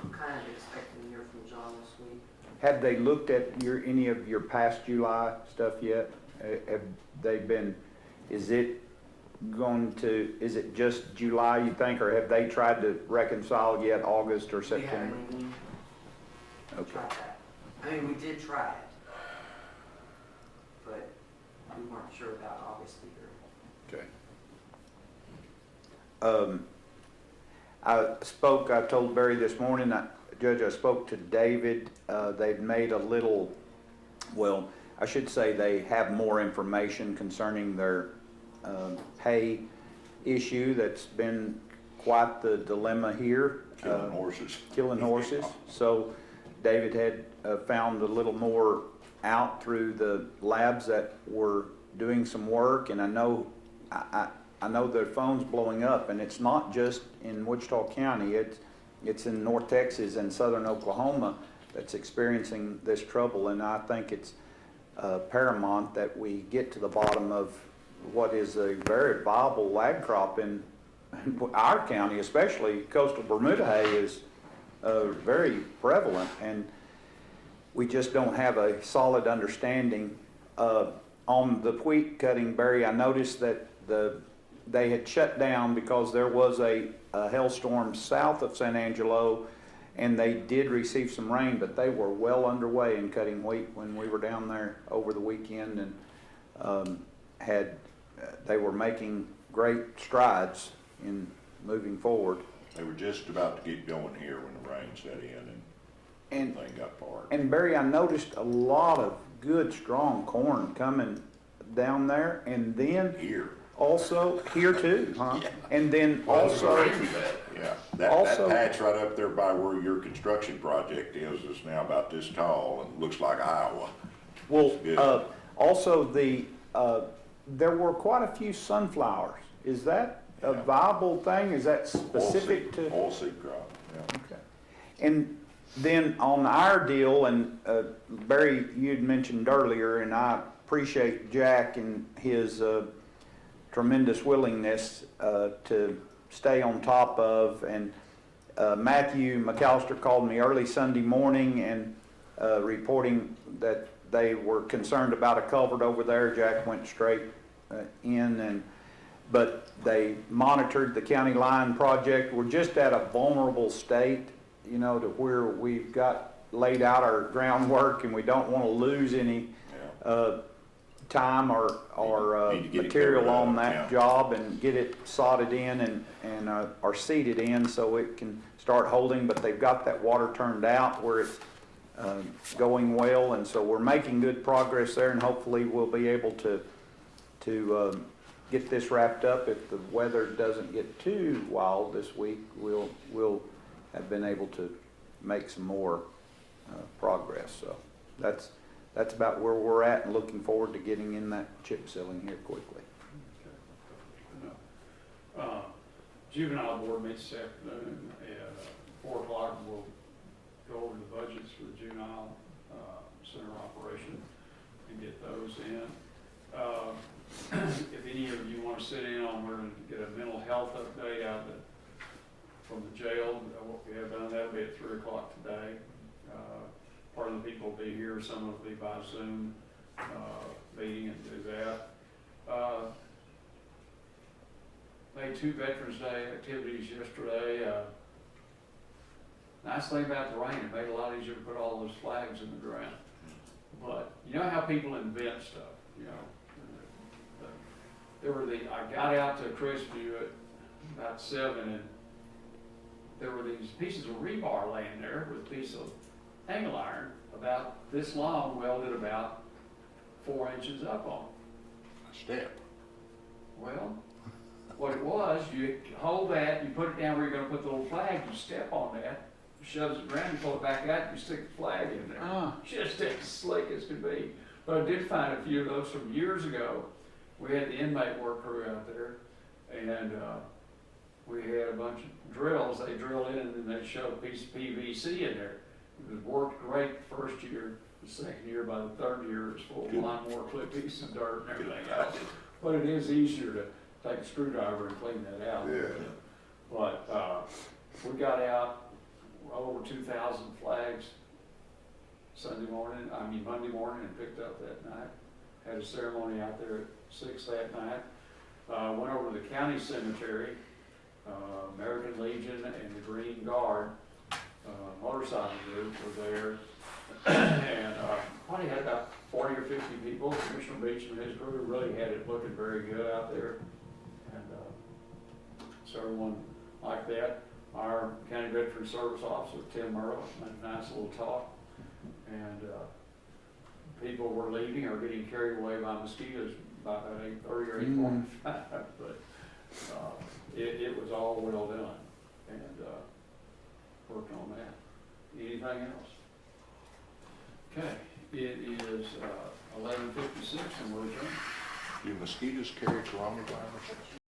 [SPEAKER 9] I'm kind of expecting to hear from John this week.
[SPEAKER 4] Have they looked at any of your past July stuff yet? Have they been, is it just July, you think, or have they tried to reconcile yet August or
[SPEAKER 9] We
[SPEAKER 4] September?
[SPEAKER 9] haven't even
[SPEAKER 4] Okay.
[SPEAKER 9] tried that. I mean, we did try it, but we weren't sure about August either.
[SPEAKER 4] Okay. I told Barry this morning, Judge, I spoke to David. They've made a little, well, I should say they have more information concerning their pay issue that's been quite the dilemma here.
[SPEAKER 3] killing horses.
[SPEAKER 4] Killing horses. So David had found a little more out through the labs that were doing some work, and I know their phone's blowing up, and it's not just in Wichita County. It's in North Texas and Southern Oklahoma that's experiencing this trouble, and I think it's paramount that we get to the bottom of what is a very viable lag crop in our county, especially coastal Bermuda hay is very prevalent, and we just don't have a solid understanding. On the wheat cutting, Barry, I noticed that they had shut down because there was a hailstorm south of San Angelo, and they did receive some rain, but they were well underway in cutting wheat when we were down there over the weekend, and they were making great strides in moving forward.
[SPEAKER 3] They were just about to get going here when the rain set in and everything got parked.
[SPEAKER 4] And Barry, I noticed a lot of good, strong corn coming down there, and then
[SPEAKER 3] Here.
[SPEAKER 4] also here too, huh? And then also,
[SPEAKER 3] Yeah, that
[SPEAKER 4] Also-
[SPEAKER 3] patch right up there by where your construction project is now about this tall and looks like Iowa.
[SPEAKER 4] well,
[SPEAKER 3] Good.
[SPEAKER 4] also there were quite a few sunflowers. Is that a
[SPEAKER 3] Yeah.
[SPEAKER 4] viable thing? Is that specific to?
[SPEAKER 3] Oilseed crop, yeah.
[SPEAKER 4] Okay. And then on our deal, and Barry, you'd mentioned earlier, and I appreciate Jack and his tremendous willingness to stay on top of. And Matthew McAllister called me early Sunday morning and reporting that they were concerned about a culvert over there. Jack went straight in, but they monitored the county line project. We're just at a vulnerable state, you know, to where we've got laid out our groundwork and we don't want to lose any time or
[SPEAKER 3] Need to get it
[SPEAKER 4] material
[SPEAKER 3] covered up,
[SPEAKER 4] on that
[SPEAKER 3] yeah.
[SPEAKER 4] job and get it sodded in and or seeded in so it can start holding. But they've got that water turned out where it's going well, and so we're making good progress there, and hopefully we'll be able to get this wrapped up. If the weather doesn't get too wild this week, we'll have been able to make some more progress. So that's about where we're at, and looking forward to getting in that chip sealing here quickly.
[SPEAKER 1] Juvenile board meets this afternoon at 4 o'clock. We'll go over the budgets for the juvenile center operation and get those in. If any of you want to sit in on, we're going to get a mental health update out from the jail. What we have done, that'll be at 3 o'clock today. Part of the people will be here, some will be by Zoom meeting and do that. Made 2 Veterans Day activities yesterday. Nice thing about the rain, it made it a lot easier to put all those flags in the ground. But you know how people invent stuff, you know. I got out to Cristview at about 7, and there were these pieces of rebar laying there with a piece of angle iron about this long, welded about 4 inches up on.
[SPEAKER 3] A step.
[SPEAKER 1] Well, what it was, you hold that, you put it down where you're gonna put the little flag, you step on that, you shove it around, you pull it back out, you stick the flag in there. Just as slick as could be. But I did find a few of those from years ago. We had the inmate work crew out there, and we had a bunch of drills. They drill in and then they shove a piece of PVC in there. It worked great the first year. The second year, by the third year, it was full of lawnmower clippies and dirt and everything else. But it is easier to take a screwdriver and clean that out.
[SPEAKER 2] Yeah.
[SPEAKER 1] But we got out well over 2,000 flags Monday morning, and picked up that night. Had a ceremony out there at 6 that night. Went over to the county cemetery. American Legion and the Green Guard motorcycle group were there. And probably had about 40 or 50 people. Commissioner Beach and his group really had it looking very good out there. And so everyone liked that. Our County Veteran Service Officer, Tim Merle, had a nice little talk. And people were leaving or getting carried away by mosquitoes by about 8:30 or 8:45. But it was all well done, and working on that. Anything else? Okay, it is 11:56 and we're adjourned.
[SPEAKER 3] Do mosquitoes carry coronavirus?